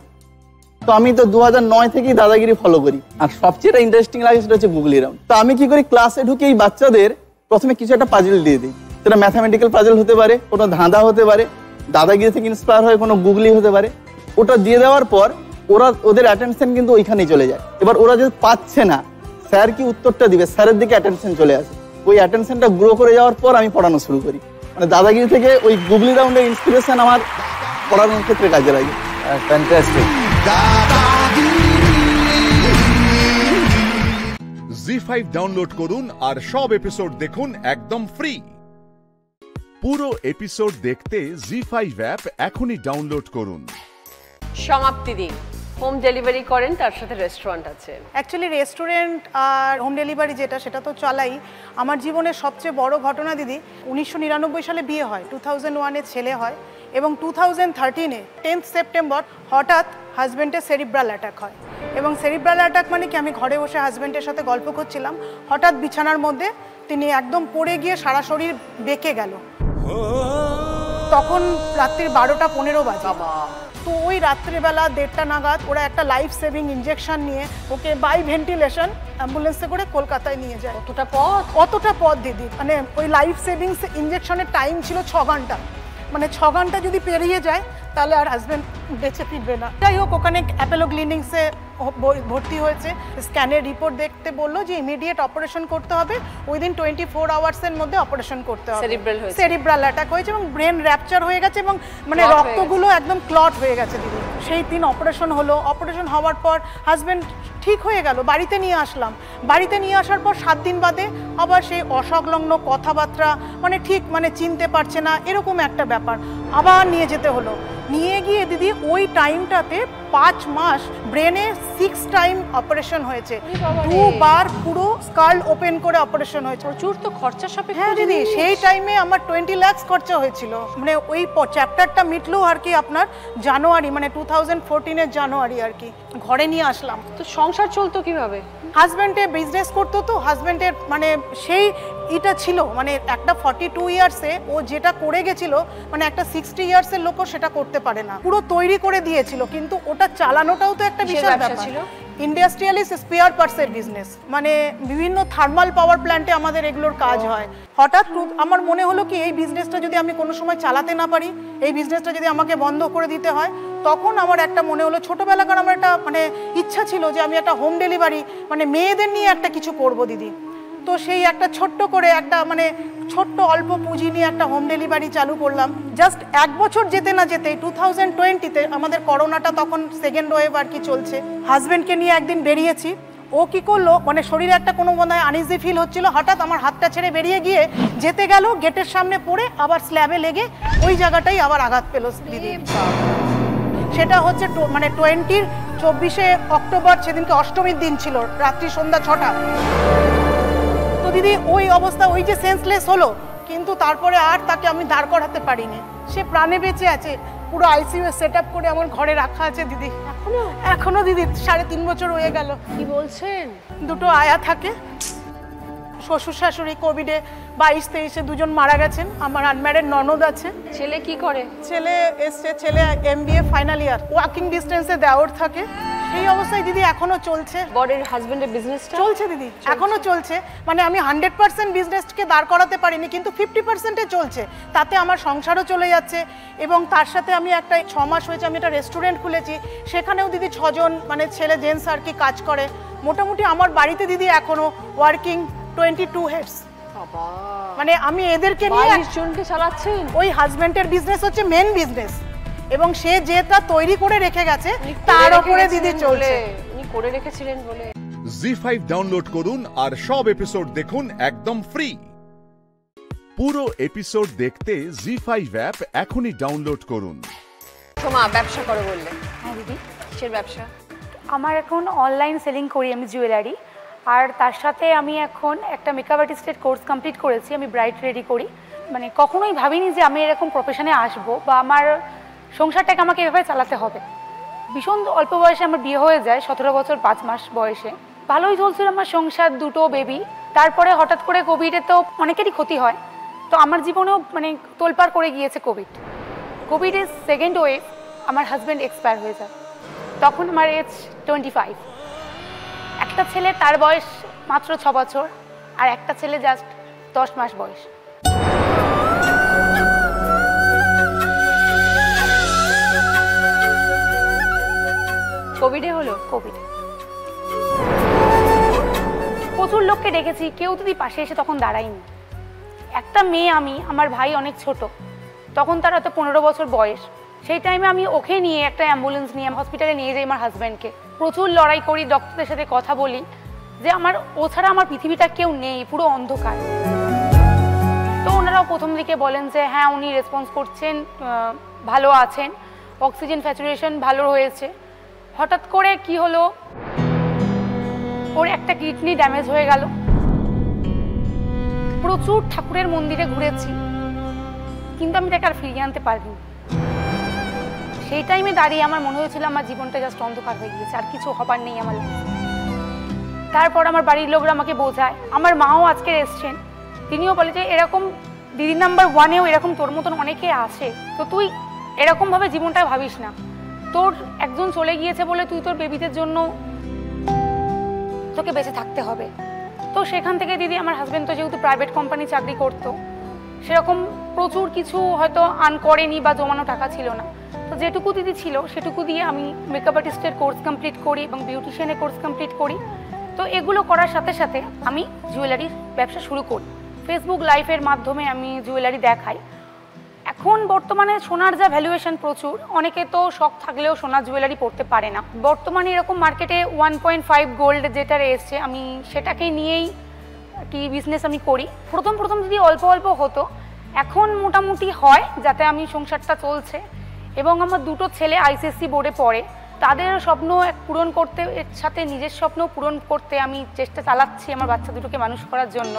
তো আমি তো 2009 থেকেই দাদাগিরি ফলো করি। আর সবচেয়ে ইন্টারেস্টিং লাগে সেটা হচ্ছে গুগলি রাউন্ড। তো আমি কি করি, ক্লাসে ঢুকে এই বাচ্চাদের প্রথমে কিছু একটা পাজল দিয়ে দিই। সেটা ম্যাথামেটিক্যাল পাজল হতে পারে, কোনো ধাঁধা হতে পারে, দাদাগিরি থেকে ইন্সপায়ার হয়ে কোনো গুগলি হতে পারে। ওটা দিয়ে দেওয়ার পর ওদের অ্যাটেনশন কিন্তু ওইখানেই চলে যায়। এবার ওরা যদি পাচ্ছে না, স্যার কি উত্তরটা দিবে, স্যারের দিকে অ্যাটেনশন চলে আসে। ওই অ্যাটেনশনটা গ্রো করে যাওয়ার পর আমি পড়ানো শুরু করি। মানে দাদাগিরি থেকে ওই গুগলি রাউন্ডের ইন্সপিরেশন আমার পড়ানোর ক্ষেত্রে কাজে লাগে। ফ্যান্টাস্টিক। জি5 ডাউনলোড করুন আর সব এপিসোড দেখুন একদম ফ্রি। পুরো এপিসোড দেখতে জি5 অ্যাপ এখনই ডাউনলোড করুন। সমাপ্তি দিন। হোম ডেলিভারি করেন, তার সাথে রেস্টুরেন্ট আছে। অ্যাকচুয়ালি রেস্টুরেন্ট আর হোম ডেলিভারি সেটা তো চালাই। আমার জীবনের সবচেয়ে বড় ঘটনা দিদি, 1999 সালে বিয়ে হয়, 2001-এ ছেলে হয়, এবং 2013-এ 10th সেপ্টেম্বর হঠাৎ হাজব্যান্ডের সেরিব্রাল অ্যাটাক হয়। এবং সেরিব্রাল অ্যাটাক মানে কি, আমি ঘরে বসে হাজব্যান্ডের সাথে গল্প করছিলাম, হঠাৎ বিছানার মধ্যে তিনি একদম পড়ে গিয়ে সারা শরীর বেঁকে গেল। তখন রাত্রির 12:15 বাজে। তো ওই রাত্রিবেলা 1:30 নাগাদ ওরা একটা লাইফ সেভিং ইঞ্জেকশন নিয়ে ওকে বাই ভেন্টিলেশন অ্যাম্বুলেন্সে করে কলকাতায় নিয়ে যায়। অতটা পথ দিদি, মানে ওই লাইফ সেভিং ইঞ্জেকশনের টাইম ছিল 6 ঘন্টা, মানে 6 ঘন্টা যদি পেরিয়ে যায় তাহলে আর হাজব্যান্ড বেঁচে ফিরবে না। যাই হোক, ওখানে অ্যাপোলো ক্লিনিক্সে ভর্তি হয়েছে। স্ক্যানের রিপোর্ট দেখতে বললো যে ইমিডিয়েট অপারেশন করতে হবে, উইদিন 24 আওয়ার্সের মধ্যে অপারেশন করতে হবে। সেরিব্রাল অ্যাটাক হয়েছে এবং ব্রেন র্যাপচার হয়ে গেছে এবং মানে রক্তগুলো একদম ক্লট হয়ে গেছে দিদি। সেই দিন অপারেশন হলো। অপারেশন হওয়ার পর হাজব্যান্ড ঠিক হয়ে গেল, বাড়িতে নিয়ে আসলাম। বাড়িতে নিয়ে আসার পর 7 দিন বাদে আবার সেই অসংলগ্ন কথাবার্তা, মানে ঠিক মানে চিনতে পারছে না, এরকম একটা ব্যাপার। আবার নিয়ে যেতে হলো। নিয়ে গিয়ে দিদি ওই টাইমটাতে 5 মাস ব্রেনে 6 টাইম অপারেশন হয়েছে, 2 বার পুরো স্কাল ওপেন করে অপারেশন হয়েছে। প্রচুর তো খরচা সাপেক্ষ। হ্যাঁ দিদি, সেই টাইমে আমার 20 লাখ খরচা হয়েছিল। মানে ওই চ্যাপ্টারটা মিটলো আর কি আপনার জানুয়ারি, মানে 2014-এর জানুয়ারি আর কি। ঘরে নিয়ে আসলাম। তো সংসার চলতো কিভাবে? হাজব্যান্ডে বিজনেস করতো, তো হাজব্যান্ডের মানে সেই এটা ছিল, মানে একটা 42 ইয়ার্সে ও যেটা করে গেছিল, মানে একটা 60 ইয়ার্সের লোকও সেটা করতে পারে না। পুরো তৈরি করে দিয়েছিল, কিন্তু ওটা চালানোটাও তো একটা বিশাল ব্যাপার ছিল। ইন্ডাস্ট্রিয়ালিস্ট স্পেয়ার পার্টসের বিজনেস, মানে বিভিন্ন থার্মাল পাওয়ার প্ল্যান্টে আমাদের এগুলোর কাজ হয়। হঠাৎ আমার মনে হলো কি এই বিজনেসটা যদি আমি কোনো সময় চালাতে না পারি, এই বিজনেসটা যদি আমাকে বন্ধ করে দিতে হয়, তখন আমার একটা মনে হলো, ছোটোবেলাকার আমার একটা মানে ইচ্ছা ছিল যে আমি একটা হোম ডেলিভারি, মানে মেয়েদের নিয়ে একটা কিছু করব দিদি। তো সেই একটা ছোট্ট করে একটা মানে ছোট্ট অল্প পুঁজি নিয়ে একটা হোম ডেলিভারি চালু করলাম। জাস্ট 1 বছর যেতে না যেতেই 2020-তে আমাদের করোনাটা তখন সেকেন্ড ওয়েভ আর কি চলছে। হাজব্যান্ডকে নিয়ে একদিন বেরিয়েছি, ও কি করলো, মানে শরীরে একটা কোনো মনে হয় আনইজি ফিল হচ্ছিল, হঠাৎ আমার হাতটা ছেড়ে বেরিয়ে গিয়ে যেতে গেল, গেটের সামনে পড়ে আবার স্ল্যাবে লেগে ওই জায়গাটাই আবার আঘাত পেল দিদি। সেটা হচ্ছে মানে 24 অক্টোবর, সেদিনকে অষ্টমীর দিন ছিল, রাত্রি সন্ধ্যা 6টা। তো দিদি ওই অবস্থা, ওই যে সেন্সলেস হলো, কিন্তু তারপরে আর তাকে আমি দাঁড় করাতে পারিনি। সে প্রাণে বেঁচে আছে, পুরো আইসিইউ সেট আপ করে আমার ঘরে রাখা আছে দিদি। এখনো দিদি 3.5 বছর হয়ে গেল। কি বলছেন? 2টো আয়া থাকে। শ্বশুর শাশুড়ি কোভিডে 22-23-এ 2জন মারা গেছেন। আমার আনম্যারিড ননদ আছে। ছেলে কি করে? ছেলে এসছে, ছেলে MBA ফাইনাল ইয়ার, ওয়াকিং ডিস্টেন্সে দেওয়ার থাকে। সেই অবস্থায় দিদি এখনো চলছে। বরের হাজবেন্ডের বিজনেসটা চলছে দিদি, এখনো চলছে। মানে আমি 100% বিজনেসকে দাঁড় করাতে পারিনি, কিন্তু 50%-এ চলছে। তাতে আমার সংসারও চলে যাচ্ছে। এবং তার সাথে আমি একটা 6 মাস হয়েছে আমি একটা রেস্টুরেন্ট খুলেছি, সেখানেও দিদি 6 জন মানে ছেলে জেন্টস আর কি কাজ করে। মোটামুটি আমার বাড়িতে দিদি এখনো ওয়ার্কিং 22 হেডস। মানে আমি এদেরকে নিয়ে 22 জনকে চালাচ্ছেন। ওই হাজবেন্ডের বিজনেস হচ্ছে মেন বিজনেস, এবং সে যেটা তৈরি করে রেখে গেছে তার উপরে দিদি চলছে। উনি করে রেখেছিলেন বলে। জি5 ডাউনলোড করুন আর সব এপিসোড দেখুন একদম ফ্রি। পুরো এপিসোড দেখতে জি5 অ্যাপ এখনই ডাউনলোড করুন। সোমা ব্যবসা করে বললে। হ্যাঁ দিদি। কিসের ব্যবসা? আমার এখন অনলাইন সেলিং করি আমি জুয়েলারি, আর তার সাথে আমি এখন একটা মেকআপ আর্টিস্টের কোর্স কমপ্লিট করেছি। আমি ব্রাইড রেডি করি। মানে কখনোই ভাবিনি যে আমি এরকম প্রফেশনে আসবো বা আমার সংসারটাকে আমাকে এভাবে চালাতে হবে। ভীষণ অল্প বয়সে আমার বিয়ে হয়ে যায়, 17 বছর 5 মাস বয়সে। ভালোই চলছিল আমার সংসার, 2টো বেবি। তারপরে হঠাৎ করে কোভিডে তো অনেকেরই ক্ষতি হয়, তো আমার জীবনেও মানে তোলপাড় করে গিয়েছে কোভিডের সেকেন্ড ওয়েভ। আমার হাজব্যান্ড এক্সপায়ার হয়ে যায়, তখন আমার এজ 25। একটা ছেলে, তার বয়স মাত্র 6 বছর, আর একটা ছেলে জাস্ট 10 মাস বয়স। কোভিডে হলো? কোভিডে প্রচুর লোককে ডেকেছি, কেউ যদি পাশে এসে তখন দাঁড়ায়নি। একটা মেয়ে আমি, আমার ভাই অনেক ছোট, তখন তার হয়তো 15 বছর বয়স। সেই টাইমে আমি ওকে নিয়ে একটা অ্যাম্বুলেন্স নিয়ে হসপিটালে নিয়ে যাই আমার হাজব্যান্ডকে। প্রচুর লড়াই করি, ডক্টরদের সাথে কথা বলি যে আমার ও ছাড়া আমার পৃথিবীটা কেউ নেই, পুরো অন্ধকার। তো ওনারাও প্রথম দিকে বলেন যে হ্যাঁ উনি রেসপন্স করছেন, ভালো আছেন, অক্সিজেন স্যাচুরেশন ভালো হয়েছে। হঠাৎ করে কি হলো, ওর একটা কিডনি ড্যামেজ হয়ে গেল। প্রচুর ঠাকুরের মন্দিরে ঘুরেছি, কিন্তু আমি তাকে আর ফিরিয়ে আনতে পারিনি। সেই টাইমে দাঁড়িয়ে আমার মনে হয়েছিল আমার জীবনটা জাস্ট অন্ধকার হয়ে গিয়েছে, আর কিছু হবার নেই আমার। তারপর আমার বাড়ির লোকরা আমাকে বোঝায়, আমার মাও আজকে এসছেন, তিনিও বলে যে এরকম দিদি নাম্বার 1-এও এরকম তোর মতন অনেকে আছে, তো তুই এরকমভাবে জীবনটা ভাবিস না, তোর একজন চলে গিয়েছে বলে তুই তোর বেবিদের জন্য তোকে বেঁচে থাকতে হবে। তো সেখান থেকে দিদি, আমার হাজব্যান্ড তো যেহেতু প্রাইভেট কোম্পানি চাকরি করতো, সেরকম প্রচুর কিছু হয়তো আর্ন করেনি বা জমানো টাকা ছিল না, তো যেটুকু দিদি ছিল সেটুকু দিয়ে আমি মেকআপ আর্টিস্টের কোর্স কমপ্লিট করি এবং বিউটিশিয়ানের কোর্স কমপ্লিট করি। তো এগুলো করার সাথে সাথে আমি জুয়েলারির ব্যবসা শুরু করি। ফেসবুক লাইভের মাধ্যমে আমি জুয়েলারি দেখাই। এখন বর্তমানে সোনার যা ভ্যালুয়েশন প্রচুর, অনেকে তো শখ থাকলেও সোনার জুয়েলারি পরতে পারে না। বর্তমানে এরকম মার্কেটে 1.5 গোল্ড যেটা এসছে, আমি সেটাকে নিয়েই কি বিজনেস আমি করি। প্রথম যদি অল্প অল্প হতো, এখন মোটামুটি হয়, যাতে আমি সংসারটা চলছে। এবং আমার দুটো ছেলে আইসিএসসি বোর্ডে পড়ে, তাদের স্বপ্ন পূরণ করতে, এর সাথে নিজের স্বপ্ন পূরণ করতে আমি চেষ্টা চালাচ্ছি আমার বাচ্চা দুটোকে মানুষ করার জন্য।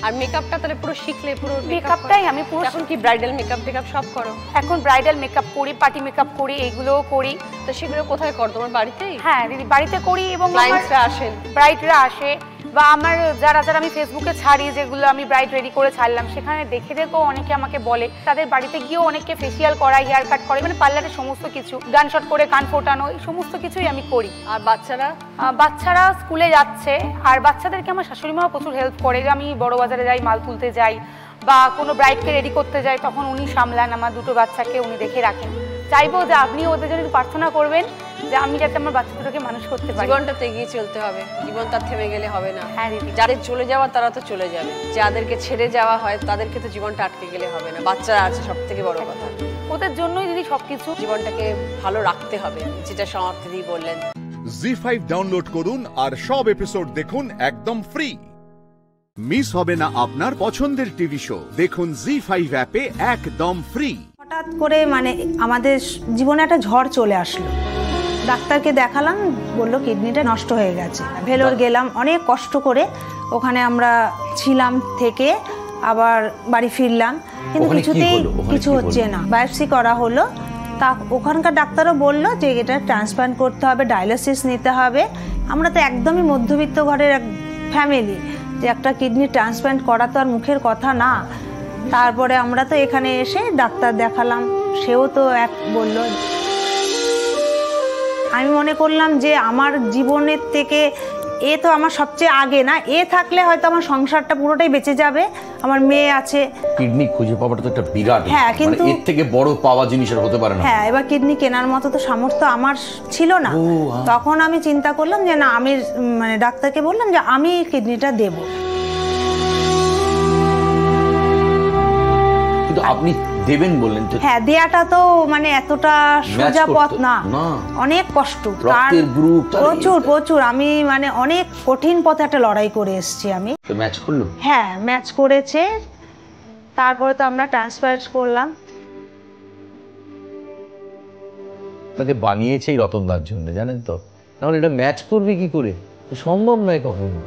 আর মেকআপটা তাহলে পুরো শিখলে? পুরো মেকআপটাই আমি পুরো। এখন কি ব্রাইডাল মেকআপ টেকআপ সব করো? এখন ব্রাইডাল মেকআপ করি, পার্টি মেকআপ করি, এইগুলোও করি। তো সেগুলো কোথায় করো? তোমার বাড়িতেই? হ্যাঁ দিদি, বাড়িতে করি। এবং ক্লায়েন্টসরা আসেন, ব্রাইডরা আসে, বা আমার যারা আমি ফেসবুকে ছাড়ি, যেগুলো আমি ব্রাইড রেডি করে ছাড়লাম, সেখানে দেখে অনেকে আমাকে বলে, তাদের বাড়িতে গিয়েও অনেকে ফেসিয়াল করায়, হেয়ার কাট করে, মানে পার্লারের সমস্ত কিছু, গান শট করে কান ফোটানো, এই সমস্ত কিছুই আমি করি। আর বাচ্চারা স্কুলে যাচ্ছে, আর বাচ্চাদেরকে আমার শাশুড়ি মাও প্রচুর হেল্প করে। আমি বড় বাজারে যাই, মাল তুলতে যাই, বা কোনো ব্রাইডকে রেডি করতে যাই, তখন উনি সামলান আমার দুটো বাচ্চাকে, উনি দেখে রাখেন। চাইবো যে আপনি ওদের জন্য প্রার্থনা করবেন যে আমি যাতে আমার বাচ্চা দুটোকে মানুষ করতে পারি। জীবনটাতে এগিয়ে চলতে হবে, জীবন তার থেমে গেলে হবে না। হ্যাঁ দিদি, যাদের চলে যাওয়া তারা তো চলে যাবে, যাদেরকে ছেড়ে যাওয়া হয় তাদেরকে তো জীবনটা আটকে গেলে হবে না। বাচ্চারা আছে সব থেকে বড় কথা, ওদের জন্যই দিদি সবকিছু। জীবনটাকে ভালো রাখতে হবে, যেটা সমাপ্তি দিদি বললেন। জি5 ডাউনলোড করুন আর সব এপিসোড দেখুন একদম ফ্রি। মিস হবে না আপনার পছন্দের টিভি শো, দেখুন জি5 অ্যাপে একদম ফ্রি। হঠাৎ করে মানে আমাদের জীবনে একটা ঝড় চলে আসলো। ডাক্তারকে দেখালাম, বললো কিডনিটা নষ্ট হয়ে গেছে। ভেলোর গেলাম, অনেক কষ্ট করে ওখানে আমরা ছিলাম, থেকে আবার বাড়ি ফিরলাম, কিন্তু কিছুতেই কিছু হচ্ছে না। বায়োপসি করা হলো, তা ওখানকার ডাক্তারও বললো যে এটা ট্রান্সপ্লান্ট করতে হবে, ডায়ালিসিস নিতে হবে। আমরা তো একদমই মধ্যবিত্ত ঘরের এক ফ্যামিলি, যে একটা কিডনি ট্রান্সপ্লান্ট করা তো আর মুখের কথা না। তারপরে আমরা তো এখানে এসে ডাক্তার দেখালাম, সেও তো এক বলল। আমি মনে করলাম যে আমার জীবনের থেকে এ তো আমার সবচেয়ে আগে না, এ থাকলে হয়তো আমার সংসারটা পুরোটাই বেঁচে যাবে, আমার মেয়ে আছে। কিডনি খুঁজে পাওয়াটা তো একটা বিরাট, হ্যাঁ, কিন্তু এর থেকে বড় পাওয়া জিনিসের হতে পারে না। হ্যাঁ, এবার কিডনি কেনার মতো তো সামর্থ্য আমার ছিল না। তখন আমি চিন্তা করলাম যে না, আমি মানে ডাক্তারকে বললাম যে আমি কিডনিটা দেব। কিন্তু আপনি দেবেন বললেন তো? হ্যাঁ, দেয়াটা তো মানে এতটা সোজা পথ না, অনেক কষ্ট, প্রচুর। আমি মানে অনেক কঠিন পথে একটা লড়াই করে এসেছি আমি। তো ম্যাচ করলো? হ্যাঁ, ম্যাচ করেছে। তারপরে তো আমরা ট্রান্সফার করলাম। তাকে বানিয়েছে এই রতনদার জন্য, জানেন তো, নাহলে এটা ম্যাচ করবে কি করে? সম্ভব নয় কখনো।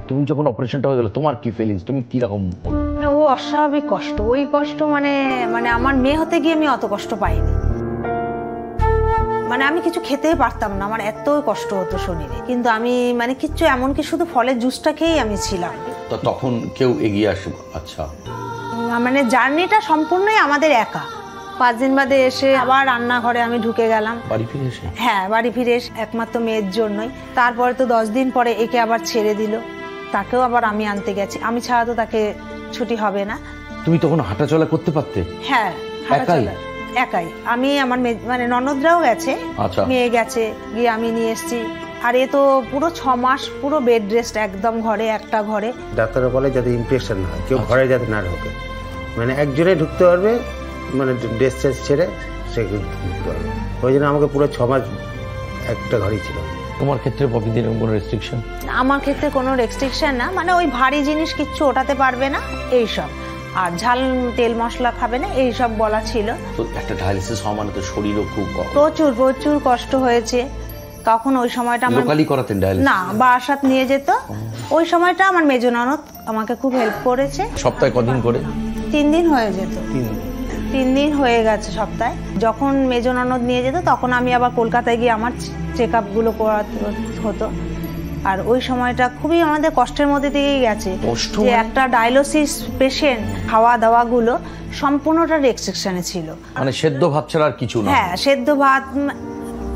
তুমি যখন অপারেশনটা হয়ে গেল, তোমার কি ফিলিংস? তুমি কি রকম? ও অস্বাভাবিক কষ্ট, ওই কষ্ট মানে আমার মেয়ে হতে গিয়ে আমি অত কষ্ট পাইনি। মানে আমি কিছু খেতেই পারতাম না, আমার এত কষ্ট হতো শরীরে, কিন্তু আমি মানে কিচ্ছু, এমনকি শুধু ফলের জুসটা খেয়েই আমি ছিলাম। তো তখন কেউ এগিয়ে আসে? আচ্ছা, মানে জার্নিটা সম্পূর্ণই আমাদের একা। 5 দিন বাদে এসে আবার রান্নাঘরে আমি ঢুকে গেলাম। বাড়ি ফিরে এসে? হ্যাঁ, বাড়ি ফিরে এসে, একমাত্র মেয়ের জন্যই। তারপরে তো 10 দিন পরে একে আবার ছেড়ে দিল, তাকেও আবার আমি আনতে গেছি। আমি ছাড়া তো তাকে ছুটি হবে না। তুমি তখন হাঁটাচলা করতে পারতে? হ্যাঁ, একাই। আমি, আমার মানে ননদরাও গেছে, মেয়ে গেছে, গিয়ে আমি নিয়ে এসেছি। আর এ তো পুরো 6 মাস পুরো বেড রেস্ট, একদম ঘরে, একটা ঘরে। ডাক্তাররা বলে যাতে ইনফেকশন না হয়, কেউ ঘরে যাতে না ঢোকে, মানে একজনে ঢুকতে পারবে, মানে ড্রেস ট্রেস ছেড়ে সে ঢুকতে পারবে। ওই জন্য আমাকে পুরো 6 মাস একটা ঘরেই ছিল। তোমার ক্ষেত্রে পপিদের কোনো রেস্ট্রিকশন? আমার ক্ষেত্রে কোনো রেস্ট্রিকশন না, মানে ওই ভারী জিনিস কিচ্ছু ওঠাতে পারবে না এইসব, আর ঝাল তেল মশলা খাবে না, এইসব বলা ছিল। তো একটা ডায়ালিসিস হওয়া মানে তো শরীরও খুব প্রচুর কষ্ট হয়েছে। তখন ওই সময়টা আমার লোকালি করাতেন ডায়ালিসিস? না, বারাসাত নিয়ে যেত। ওই সময়টা আমার মেজো ননদ আমাকে খুব হেল্প করেছে। সপ্তাহে কদিন করে? 3 দিন হয়ে যেত। 3 দিন হয়ে গেছে সপ্তাহে। যখন মেজ ননদ নিয়ে যেত তখন আমি আবার কলকাতায় গিয়ে আমার চেক আপগুলো করাতে হতো। আর ওই সময়টা খুবই আমাদের কষ্টের মধ্যে দিয়েই গেছে, যে একটা ডায়ালিসিস পেশেন্ট খাওয়া দাওয়াগুলো সম্পূর্ণটা রেস্ট্রিকশনে ছিল। মানে সেদ্ধ ভাত ছাড়া আর কিছু না? হ্যাঁ, সেদ্ধ ভাত,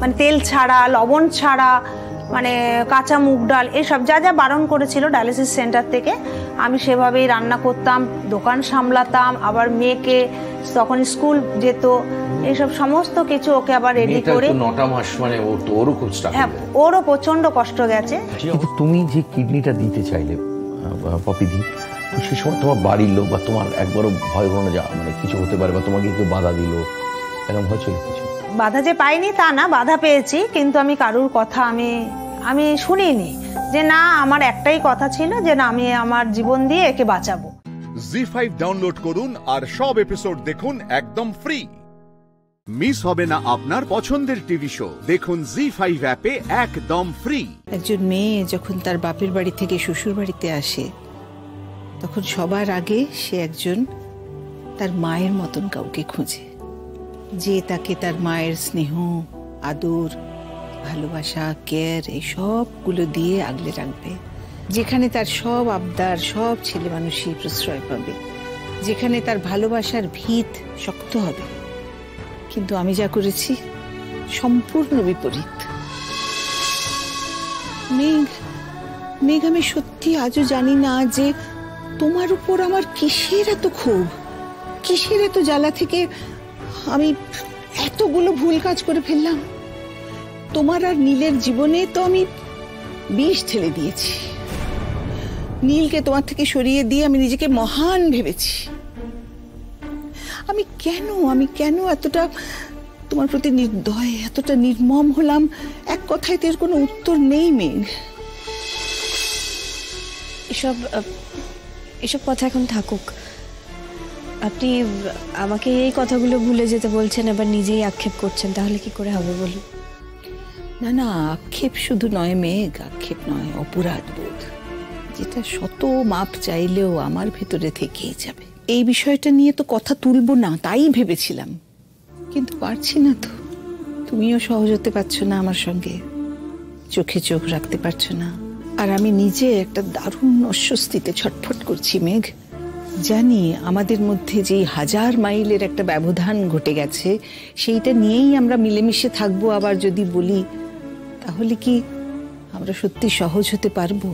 মানে তেল ছাড়া, লবণ ছাড়া, মানে কাঁচা মুগ ডাল, এসব যা যা বারণ করেছিল ডায়ালিসিস সেন্টার থেকে আমি সেভাবেই রান্না করতাম, দোকান সামলাতাম, আবার মেয়েকে তখন স্কুল যেত, এইসব সমস্ত কিছু ওকে আবার রেডি করে। 9টা মাস মানে ওরও খুব স্ট্রাগল। হ্যাঁ, ওরও প্রচন্ড কষ্ট গেছে। কিন্তু তুমি যে কিডনিটা দিতে চাইলে পপিদি, সে সময় তোমার বাড়ির লোক বা তোমার একবারও ভয় হলো না, মানে কিছু হতে পারে বা তোমাকে কেউ বাধা দিল, এরকম হয়েছিল কিছু? বাধা যে পাইনি তা না, বাধা পেয়েছি, কিন্তু আমি কারুর কথা আমি শুনিনি। যে না, আমার একটাই কথা ছিল যে না, আমি আমার জীবন দিয়ে একে বাঁচাবো। জি5 ডাউনলোড করুন আর সব এপিসোড দেখুন একদম ফ্রি। মিস হবে না আপনার পছন্দের টিভি শো, দেখুন জি5 অ্যাপে একদম ফ্রি। একজন মেয়ে যখন তার বাপের বাড়ি থেকে শ্বশুর বাড়িতে আসে, তখন সবার আগে সে একজন তার মায়ের মতন কাউকে খোঁজে, যে তাকে তার মায়ের স্নেহ, আদর, ভালোবাসা, কেয়ার এই সবগুলো দিয়ে আগলে রাখবে, যেখানে তার সব আবদার, সব ছেলে মানুষই প্রশ্রয় পাবে, যেখানে তার ভালোবাসার ভিত শক্ত হবে। কিন্তু আমি যা করেছি সম্পূর্ণ বিপরীত। মেঘ, আমি সত্যি আজও জানি না যে তোমার উপর আমার কিসের এত ক্ষোভ, কিসের এত জ্বালা থেকে আমি এতগুলো ভুল কাজ করে ফেললাম। তোমার আর নীলের জীবনে তো আমি বিষ ঠেলে দিয়েছি। নীলকে তোমার থেকে সরিয়ে দিয়ে আমি নিজেকে মহান ভেবেছি। আমি কেন এতটা তোমার প্রতি নির্দয়, এতটা নির্মম হলাম? এক কথায় এর কোনো উত্তর নেই মেঘ। এসব কথা এখন থাকুক। আপনি আমাকে এই কথাগুলো ভুলে যেতে বলছেন, আবার নিজেই আক্ষেপ করছেন, তাহলে কি করে হবে বলুন? না, আক্ষেপ শুধু নয় মেঘ, আক্ষেপ নয়, অপরাধ বোধ, যেটা শত মাপ চাইলেও আমার ভেতরে থেকেই যাবে। এই বিষয়টা নিয়ে তো কথা তুলবো না তাই ভেবেছিলাম, কিন্তু পারছি না তো। তুমিও সহজ হতে পারছো না আমার সঙ্গে, চোখে চোখ রাখতে পারছো না। আর আমি নিজে একটা দারুণ অস্বস্তিতে ছটফট করছি মেঘ। জানি আমাদের মধ্যে যে 1000 মাইলের একটা ব্যবধান ঘটে গেছে, সেইটা নিয়েই আমরা মিলেমিশে থাকবো। আবার যদি বলি, তাহলে কি আমরা সত্যি সহজ হতে পারবো?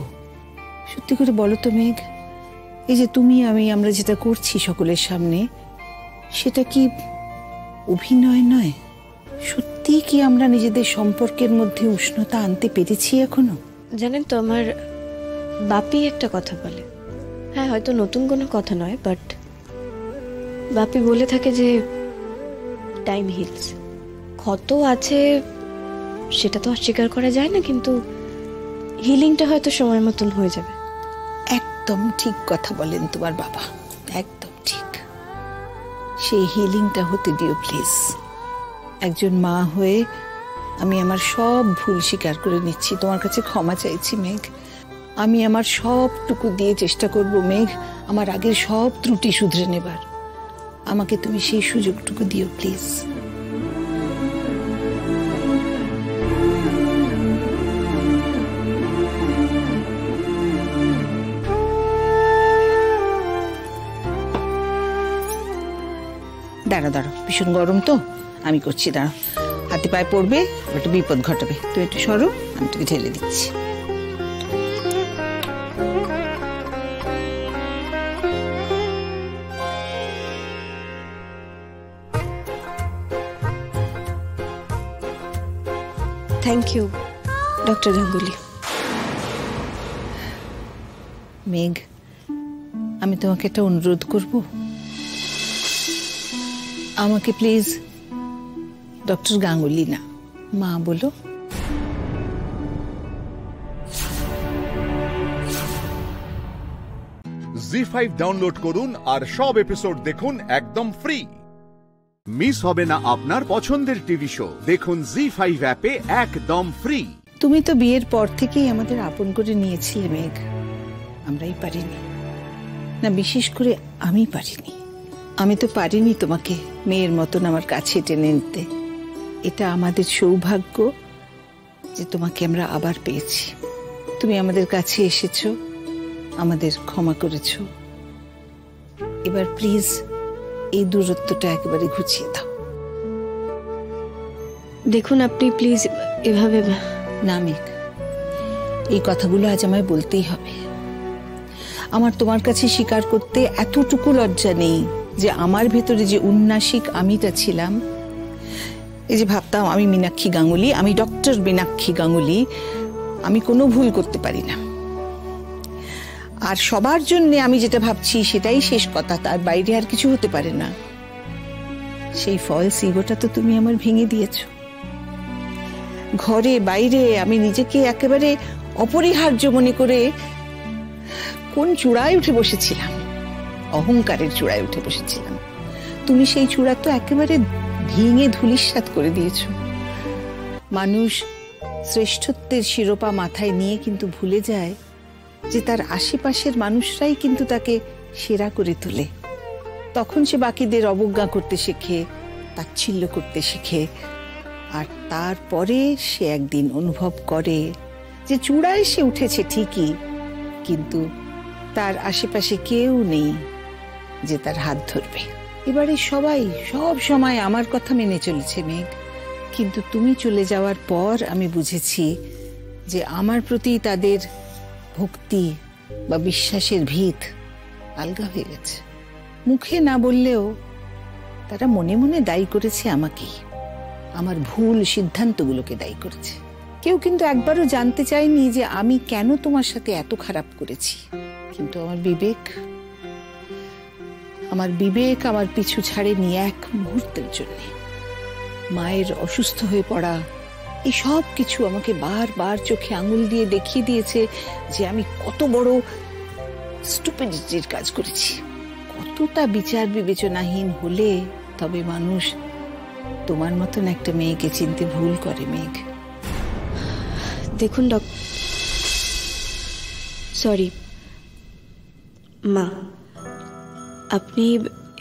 সত্যি করে বলো তো মেঘ, এই যে তুমি আমরা যেটা করছি সকলের সামনে, সেটা কি অভিনয় নয়? সত্যি কি আমরা নিজেদের সম্পর্কের মধ্যে উষ্ণতা আনতে পেরেছি এখনো? জানেন তো, আমার বাপি একটা কথা বলে, হ্যাঁ হয়তো নতুন কোনো কথা নয়, বাট বাপি বলে থাকে যে টাইম হিলস। ক্ষত আছে সেটা তো অস্বীকার করা যায় না, কিন্তু হিলিংটা হয়তো সময় মতন হয়ে যাবে। একদম ঠিক কথা বলেন তোমার বাবা, একদম ঠিক। সেই হিলিংটা হতে দিও প্লিজ। একজন মা হয়ে আমি আমার সব ভুল স্বীকার করে নিচ্ছি, তোমার কাছে ক্ষমা চাইছি মেঘ। আমি আমার সবটুকু দিয়ে চেষ্টা করব মেঘ, আমার আগের সব ত্রুটি শুধরে নেবার। আমাকে তুমি সেই সুযোগটুকু দিও প্লিজ। দাঁড়া, ভীষণ গরম তো, আমি করছি, দাঁড়া। হাতে পায়ে পড়বে, একটা বিপদ ঘটাবে। তুই একটু সরো, আমি তোকে ঢেলে দিচ্ছি। Thank you doctor Ganguly. Megh, আমি তোমাকে একটা অনুরোধ করব, আমাকে প্লিজ ডক্টর গাঙ্গুলি না মা বলো। জি5 ডাউনলোড করুন আর সব এপিসোড দেখুন একদম ফ্রি। মিস হবে না আপনার পছন্দের টিভি শো, দেখুন জি5 অ্যাপে একদম ফ্রি। তুমি তো বিয়ের পর থেকেই আমাদের আপন করে নিয়েছিলে মেঘ, আমরাই পারিনি না, বিশেষ করে আমি পারিনি। আমি তো পারিনি তোমাকে মেয়ের মতন আমার কাছে টেনে নিতে। এটা আমাদের সৌভাগ্য যে তোমাকে আমরা আবার পেয়েছি। তুমি আমাদের কাছে এসেছো, আমাদের ক্ষমা করেছো। এবার প্লিজ এই দূরত্বটা একেবারে ঘুচিয়ে দাও। দেখুন আপনি প্লিজ এভাবে না মেঘ, এই কথাগুলো আজ আমায় বলতেই হবে। আমার তোমার কাছে স্বীকার করতে এতটুকু লজ্জা নেই যে আমার ভেতরে যে উন্নাসিক আমিটা ছিলাম, এই যে ভাবতাম আমি মীনাক্ষী গাঙ্গুলি, আমি ডক্টর মীনাক্ষী গাঙ্গুলি, আমি কোনো ভুল করতে পারি না, আর সবার জন্য আমি যেটা ভাবছি সেটাই শেষ কথা, তার বাইরে আর কিছু হতে পারে না, সেই ফলস ইগোটা তো তুমি আমার ভেঙে দিয়েছো। ঘরে বাইরে আমি নিজেকে একেবারে অপরিহার্য মনে করে কোন চূড়ায় উঠে বসেছিলাম, অহংকারের চূড়ায় উঠে বসেছিলাম। তুমি সেই চূড়া তো একেবারে ভেঙে ধূলিসাৎ করে দিয়েছো। মানুষ শ্রেষ্ঠত্বের শিরোপা মাথায় নিয়ে কিন্তু ভুলে যায় যে তার আশেপাশের মানুষরাই কিন্তু তাকে সেরা করে তোলে। তখন সে বাকিদের অবজ্ঞা করতে শেখে, তাচ্ছিল্য করতে শেখে, আর তারপরে সে একদিন অনুভব করে যে চূড়ায় সে উঠেছে ঠিকই, কিন্তু তার আশেপাশে কেউ নেই যে তার হাত ধরবে। এবারে সবাই সব সময় আমার কথা মেনে চলেছে মেঘ, কিন্তু তুমি চলে যাওয়ার পর আমি বুঝেছি যে আমার প্রতি তাদের ভক্তি বা বিশ্বাসের ভিত আলগা হয়ে গেছে। মুখে না বললেও তারা মনে মনে দায়ী করেছে আমাকেই, আমার ভুল সিদ্ধান্তগুলোকে দায়ী করেছে। কেউ কিন্তু একবারও জানতে চায়নি যে আমি কেন তোমার সাথে এত খারাপ করেছি, কিন্তু আমার বিবেক আমার পিছু ছাড়েনি এক মুহূর্তের জন্য। মায়ের অসুস্থ হয়ে পড়া, এই সব কিছু আমাকে বারবার চোখে আঙুল দিয়ে দেখিয়ে দিয়েছে যে আমি কত বড় স্টুপিডিটির কাজ করেছি। কতটা বিচার বিবেচনাহীন হলে তবে মানুষ তোমার মতন একটা মেয়েকে চিনতে ভুল করে মেঘ। দেখুন সরি মা, আপনি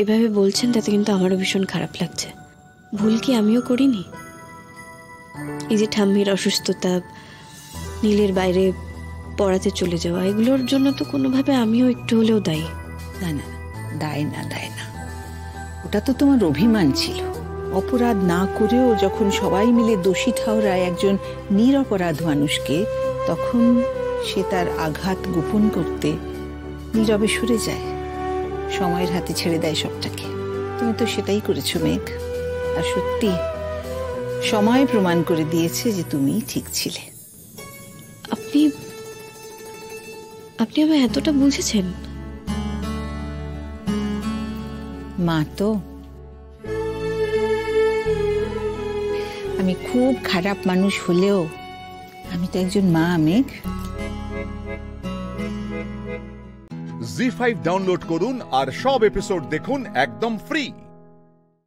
এভাবে বলছেন তাতে কিন্তু আমারও ভীষণ খারাপ লাগছে। ভুল কি আমিও করিনি? এই যে ঠাম্মির অসুস্থতা, নীলের বাইরে পড়াতে চলে যাওয়া, এগুলোর জন্য তো কোনোভাবে আমিও একটু হলেও দায়ী। না না, দায় না, ওটা তো তোমার অভিমান ছিল। অপরাধ না করেও যখন সবাই মিলে দোষী ঠাওরায় একজন নিরপরাধ মানুষকে, তখন সে তার আঘাত গোপন করতে নীরবে সরে যায়, সময়ের হাতে ছেড়ে দেয় সবটাকে। তুমি তো সেটাই করেছো মেঘ, আর সত্যি সময় প্রমাণ করে দিয়েছে যে তুমি ঠিক ছিলে। আপনি আমায় এতটা বুঝেছেন? মা তো, আমি খুব খারাপ মানুষ হলেও আমি তো একজন মা মেঘ। জি5 ডাউনলোড করুন আর সব এপিসোড দেখুন একদম ফ্রি।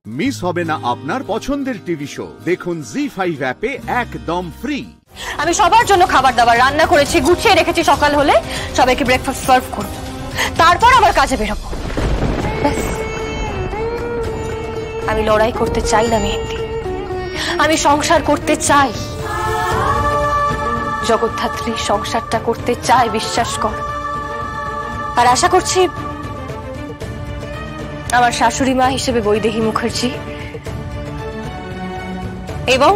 মিস হবে না আপনার পছন্দের টিভি শো, দেখুন জি5 অ্যাপে একদম ফ্রি। আমি সবার জন্য খাবার দাবার রান্না করেছি, গুছিয়ে রেখেছি, সকাল হলে সবাইকে ব্রেকফাস্ট সার্ভ করব, তারপর আবার কাজে বেরোবো। আমি লড়াই করতে চাই না মেহেন্দি, আমি সংসার করতে চাই। জগদ্ধাত্রী সংসারটা করতে চাই, বিশ্বাস কর। আর আশা করছি আমার শাশুড়ি মা হিসেবে বৈদেহী মুখার্জি এবং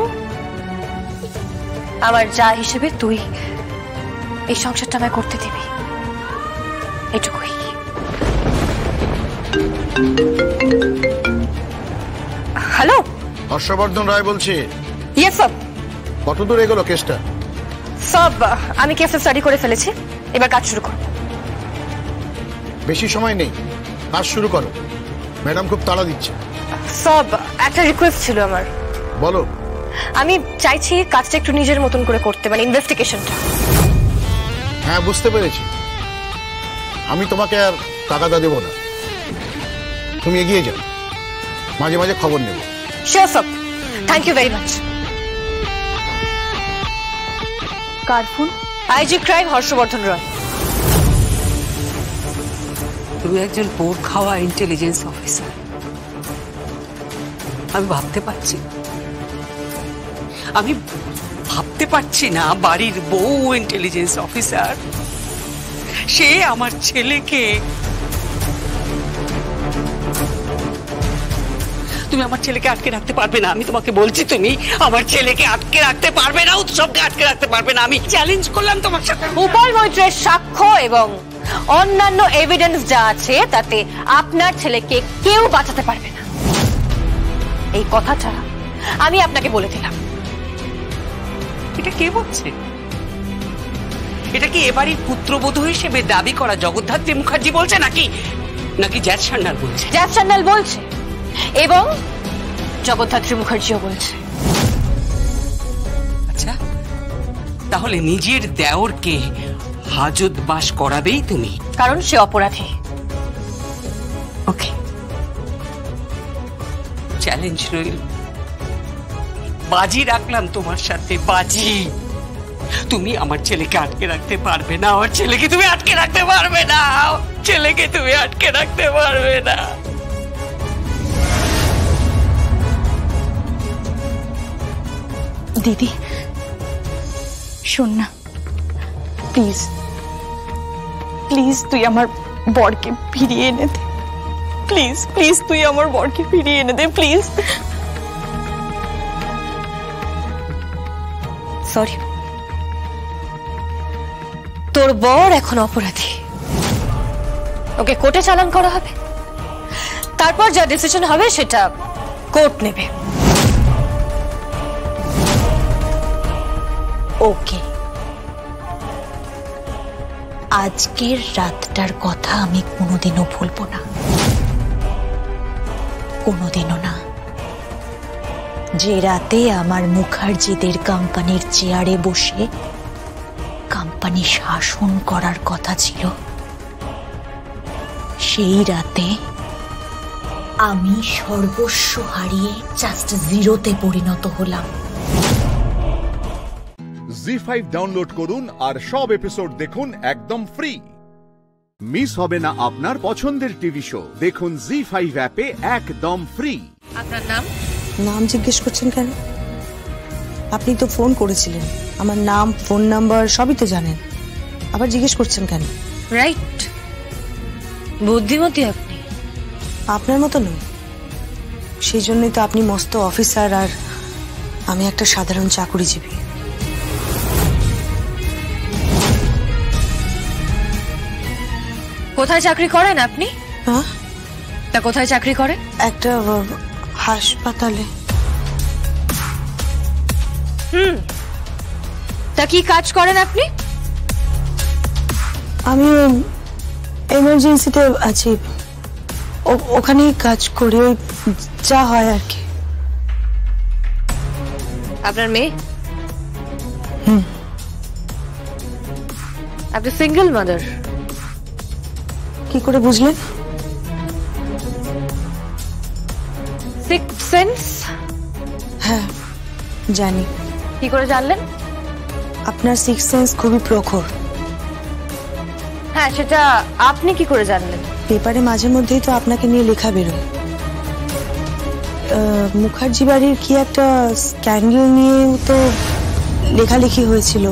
আমার যা হিসেবে তুই এই সংসারটা আমায় করতে দিবি, এটুকুই। হ্যালো, হর্ষবর্ধন রায় বলছি। Yes sir. কত দূর এগোলো কেসটা? সব আমি কেসে স্টাডি করে ফেলেছি, এবার কাজ শুরু করো। বেশি সময় নেই, কাজ শুরু করো, ম্যাডাম খুব তাড়া দিচ্ছে। সব একটা রিকোয়েস্ট ছিল আমার। বলো। আমি চাইছি কাজটা একটু নিজের মতন করে করতে, মানে ইনভেস্টিগেশনটা। হ্যাঁ বুঝতে পেরেছি, আমি তোমাকে আর টাকাটা দেবো না, তুমি এগিয়ে যাও, মাঝে মাঝে খবর নেব। Sure sir, thank you very much. কার ফোন? IG crime Harshvardhan Roy. তুমি একজন পোড় খাওয়া ইন্টেলিজেন্স অফিসার, আমি ভাবতে পারছি না বাড়ির বউ ইন্টেলিজেন্স অফিসার সে আমার ছেলেকে, তুমি আমার ছেলেকে আটকে রাখতে পারবে না। আমি তোমাকে বলছি তুমি আমার ছেলেকে আটকে রাখতে পারবে না, উৎসবকে আটকে রাখতে পারবে না। আমি চ্যালেঞ্জ করলাম তোমার সাথে। উপাল মৈত্রের সাক্ষ্য এবং অন্যান্য এভিডেন্স যা আছে তাতে আপনার ছেলেকে কেউ বাঁচাতে পারবে না, এই কথাটা আমি আপনাকে বলে দিলাম। এটা কে বলছে? এটা কি এবারই পুত্রবধূ হিসেবে দাবি করা জগদ্ধাত্রী মুখার্জি বলছে নাকি নাকি জ্যাজ সান্যাল বলছে? জ্যাজ সান্যাল বলছে এবং জগদ্ধাত্রী মুখার্জিও বলছে। আচ্ছা, তাহলে নিজের দেওরকে হাজত বাস করাবেই তুমি? কারণ সে অপরাধী। ওকে, চ্যালেঞ্জ রইল, বাজি রাখলাম তোমার সাথে, বাজি। তুমি আমার ছেলেকে আটকে রাখতে পারবে না, আমার ছেলেকে তুমি আটকে রাখতে পারবে না, ছেলেকে তুমি আটকে রাখতে পারবে না। দিদি শোন না, প্লিজ প্লিজ তুই আমার বরকে ফিরিয়ে এনে দে, প্লিজ প্লিজ তুই আমার বরকে ফিরিয়ে এনে দে, প্লিজ। সরি, তোর বর এখন অপরাধী, ওকে কোর্টে চালান করা হবে, তারপর যা ডিসিশন হবে সেটা কোর্ট নেবে। ওকে, আজকের রাতটার কথা আমি কোনোদিনও ভুলবো না, কোনোদিনও না। যে রাতে আমার মুখার্জিদের কোম্পানির চেয়ারে বসে কোম্পানি শাসন করার কথা ছিল, সেই রাতে আমি সর্বস্ব হারিয়ে জাস্ট জিরোতে পরিণত হলাম। জি5 ডাউনলোড করুন আর সব এপিসোড দেখুন একদম ফ্রি। মিস হবে না আপনার পছন্দের টিভি শো, দেখুন জি5 অ্যাপে একদম ফ্রি। আপনার নাম? নাম জিজ্ঞেস করছেন কেন? আপনি তো ফোন করেছিলেন, আমার নাম ফোন নাম্বার সবই তো জানেন, আবার জিজ্ঞেস করছেন কেন? রাইট, বুদ্ধিমতী আপনি। আপনার মতো নই, সেই জন্যই তো আপনি মস্ত অফিসার আর আমি একটা সাধারণ চাকুরিজীবী। কোথায় চাকরি করেন আপনি? হ্যাঁ, তা কোথায় চাকরি করেন? একটা হাসপাতালে। তা কি কাজ করেন আপনি? আমি এমার্জেন্সিতে আছি, ওখানেই কাজ করি, ওই যা হয় আর কি। আপনার মেয়ে? আপনি সিঙ্গেল মাদার? কি করে বুঝলেন? Six sense? হ্যাঁ জানি। কি করে জানলেন? আপনার সিক্স সেন্স খুবই প্রখর। হ্যাঁ, সেটা আপনি কি করে জানলেন? পেপারে মাঝে মধ্যেই তো আপনাকে নিয়ে লেখা বেরোয়। মুখার্জি বাড়ির কি একটা স্ক্যান্ডেল নিয়ে তো লেখালেখি হয়েছিল।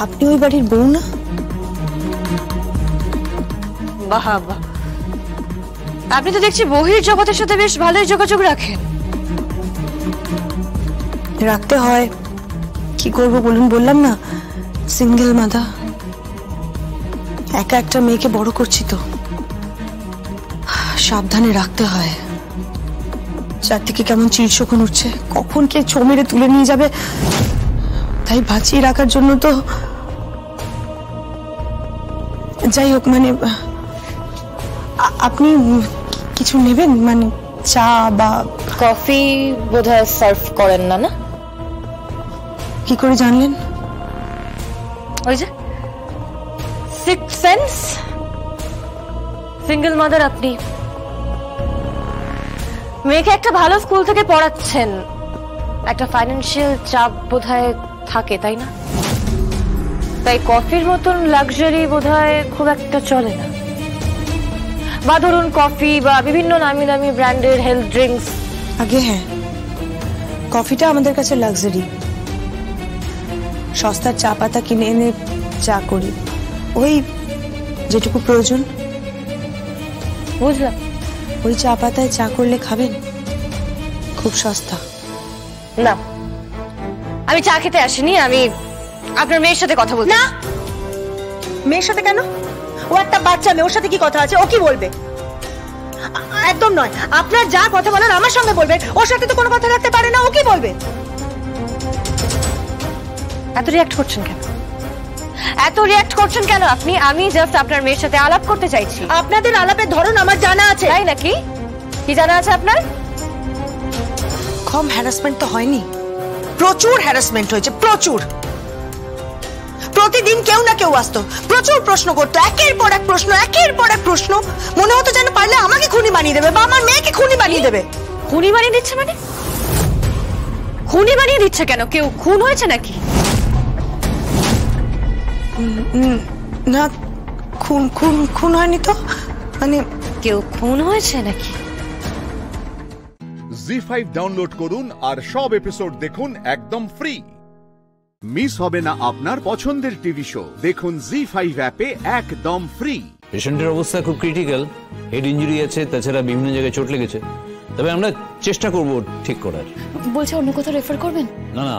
আপনি ওই বাড়ির বউ না? বাহ বাহ, আপনি তো দেখছি বহির জগতের সাথে বেশ ভালোই যোগাযোগ রাখেন। রাখতে হয়, কি করব বলুন, বললাম না সিঙ্গেল মাদা, একা একটা মেয়েকে বড় করছি তো, সাবধানে রাখতে হয়। চারদিকে কেমন চিরশকুন উঠছে, কখন কে ছো মেরে তুলে নিয়ে যাবে, তাই বাঁচিয়ে রাখার জন্য তো। যাই হোক, মানে আপনি কিছু নেবেন, মানে চা বা কফি বোধহয় সার্ভ করেন না? না, কি করে জানলেন? ওই যে সিক্স সেন্স। সিঙ্গেল মাদার আপনি, মেয়েকে একটা ভালো স্কুল থেকে পড়াচ্ছেন, একটা ফাইন্যান্সিয়াল চাপ বোধহয় থাকে, তাই না? তাই কফির মতন লাক্সারি বোধহয় খুব একটা চলে না। বা ধরুন কফি বা বিভিন্ন নামি দামি ব্র্যান্ডের হেলথ ড্রিঙ্কস। আগে হ্যাঁ, কফিটা আমাদের কাছে লাক্সারি। সস্তার চা পাতা কিনে এনে চা করি, ওই যেটুকু প্রয়োজন। বুঝলাম। ওই চা পাতায় চা করলে খাবেন? খুব সস্তা। না, আমি চা খেতে আসিনি, আমি আপনার মেয়ের সাথে কথা বলছি। না, মেয়ের সাথে কেন? ও একটা বাচ্চা মেয়ে, ওর সাথে কি কথা আছে? ও কি বলবে? একদম নয়, আপনার যা কথা বলার আমার সঙ্গে বলবেন, ওর সাথে তো কোনো কথা রাখতে পারে না, ও কি বলবে? এত রিঅ্যাক্ট করছেন কেন? এত রিঅ্যাক্ট করছেন কেন আপনি? আমি জাস্ট আপনার মেয়ের সাথে আলাপ করতে চাইছি। আপনাদের আলাপের ধরন আমার জানা আছে। তাই নাকি? কি জানা আছে আপনার? কম হ্যারাসমেন্ট তো হয়নি, প্রচুর হ্যারাসমেন্ট হয়েছে, প্রচুর। প্রতিদিন কেউ না কেউ আসতো, প্রচুর প্রশ্ন করতো, একের পর এক প্রশ্ন, একের পর এক প্রশ্ন। মনে হতো যেন পারলে আমাকে খুনি বানিয়ে দেবে বা আমার মেয়েকে খুনি বানিয়ে দেবে। খুনি বানিয়ে দিচ্ছে মানে? খুনি বানিয়ে দিচ্ছে কেন? কেউ খুন হয়েছে নাকি? না, খুন খুন খুন হয়নি তো। মানে কেউ খুন হয়েছে নাকি? জি5 ডাউনলোড করুন আর সব এপিসোড দেখুন একদম ফ্রি। মিস হবে না আপনার পছন্দের টিভি শো, দেখুন জি5 অ্যাপে একদম ফ্রি। পেশেন্টের অবস্থা খুব ক্রিটিক্যাল, হেড ইনজুরি আছে, তাছাড়া বিভিন্ন জায়গায় চোট লেগেছে। তবে আমরা চেষ্টা করব ঠিক করার। বলছে অন্য কোথাও রেফার করবেন? না না,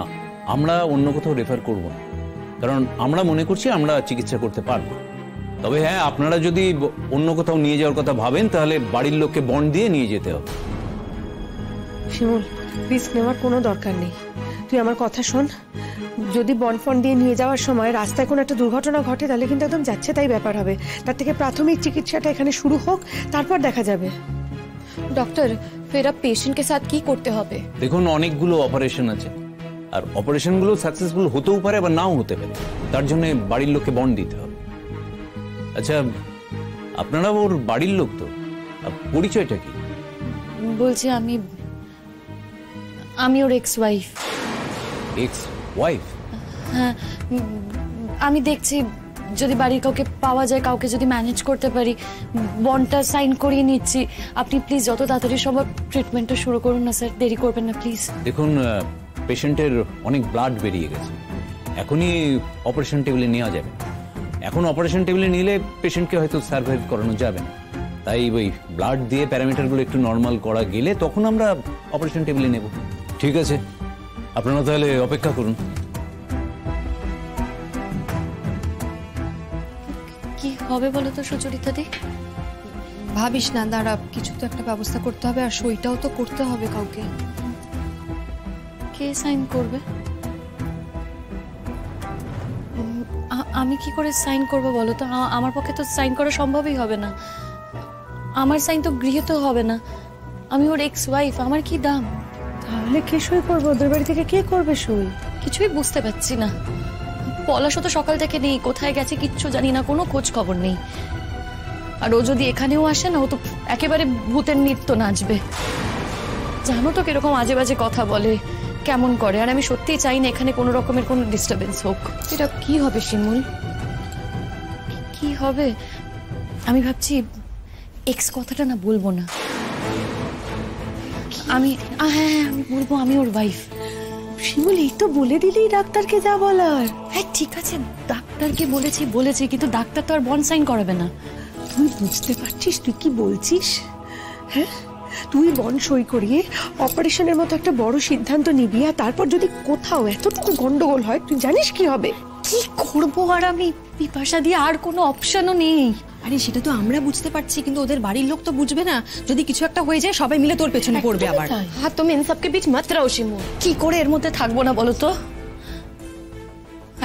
আমরা অন্য কোথাও রেফার করব না, কারণ আমরা মনে করছি আমরা চিকিৎসা করতে পারবো। তবে হ্যাঁ, আপনারা যদি অন্য কোথাও নিয়ে যাওয়ার কথা ভাবেন তাহলে বাড়ির লোককে বন্ড দিয়ে নিয়ে যেতে হবে। শিমুল, রিস্ক নেওয়ার কোনো দরকার নেই, তুই আমার কথা শোন। যদি বন্ড ফন্ড দিয়ে নিয়ে যাওয়ার সময় রাস্তায় কোনো একটা দুর্ঘটনা ঘটে তাহলে কিন্তু একদম যাচ্ছে তাই ব্যাপার হবে। তার থেকে প্রাথমিক চিকিৎসাটা এখানে শুরু হোক, তারপর দেখা যাবে। ডক্টর, ফের আপ পেশেন্ট কে সাথ কি করতে হবে? দেখুন, অনেকগুলো অপারেশন আছে, আর অপারেশনগুলো সাকসেসফুল হতেও পারে আবার নাও হতে পারে। তার জন্য বাড়ির লোককে বন্ড দিতে হবে। আচ্ছা, আপনারা ওর বাড়ির লোক তো, পরিচয়টা কি? বলছি আমি ওর এক্স ওয়াইফ। Ex wife? হ্যাঁ, আমি দেখছি যদি বাড়ির কাউকে পাওয়া যায়, কাউকে যদি ম্যানেজ করতে পারি, বন্ডটা সাইন করিয়ে নিচ্ছি। আপনি প্লিজ যত তাড়াতাড়ি সম্ভব ট্রিটমেন্টটা শুরু করুন না স্যার, দেরি করবেন না প্লিজ। দেখুন, পেশেন্টের অনেক ব্লাড বেরিয়ে গেছে, এখনই অপারেশন টেবিলে নেওয়া যাবে। এখন অপারেশন টেবিলে নিলে পেশেন্টকে হয়তো সার্ভাইভ করানো যাবে না, তাই ওই ব্লাড দিয়ে প্যারামিটারগুলো একটু নর্মাল করা গেলে তখন আমরা অপারেশন টেবিলে নেব। ঠিক আছে, আপনারা তাহলে অপেক্ষা করুন। কি হবে বলো তো সুচরিতা দি? ভাবিস না, দাঁড়া, কিছু তো একটা ব্যবস্থা করতে হবে, আর সইটাও তো করতে হবে কাউকে। কে সাইন করবে? আমি কি করে সাইন করবো বলো তো? আমার পক্ষে তো সাইন করা সম্ভবই হবে না। আমার সাইন তো গৃহীত হবে না। আমি ওর এক্স ওয়াইফ, আমার কি দাম? তাহলে কে সই করবে? ওদের বাড়ি থেকে কে করবে সই? কিছুই বুঝতে পারছি না। পলাশও তো সকাল থেকে নেই, কোথায় গেছে কিচ্ছু জানি না, কোনো খোঁজ খবর নেই। আর ও যদি এখানেও আসে না, ও তো একেবারে ভূতের নৃত্য নাচবে। জানো তো কিরকম আজে বাজে কথা বলে, কেমন করে। আর আমি সত্যিই চাই না এখানে কোনো রকমের কোনো ডিস্টারবেন্স হোক। এটা কি হবে শিমুল? কি হবে? আমি ভাবছি এক্স কথাটা না বলবো না। হ্যাঁ, আমি বলবো আমি ওর ওয়াইফ। শিমুল, এই তো বলে দিলেই ডাক্তারকে যা বলার। হ্যাঁ ঠিক আছে, ডাক্তারকে বলেছি, কিন্তু ডাক্তার তো আর বন্ড সাইন করাবে না। তুই বুঝতে পারছিস তুই কি বলছিস? হ্যাঁ, তুই বন্ড সই করিয়ে অপারেশনের মতো একটা বড় সিদ্ধান্ত নিবি, আর তারপর যদি কোথাও এতটুকু গন্ডগোল হয় তুই জানিস কি হবে? কি করবো? আর আমি পিপাসা দিয়ে আর কোনো অপশনও নেই। আরে সেটা তো আমরা বুঝতে পারছি, কিন্তু ওদের বাড়ির লোক তো বুঝবে না। যদি কিছু একটা হয়ে যায় সবাই মিলে তোর পেছনে পড়বে আবার। হ্যাঁ, তুমি ইনসাফকে বিচ মত রাও শিমুল। কি করে এর মধ্যে থাকবো না বলো তো?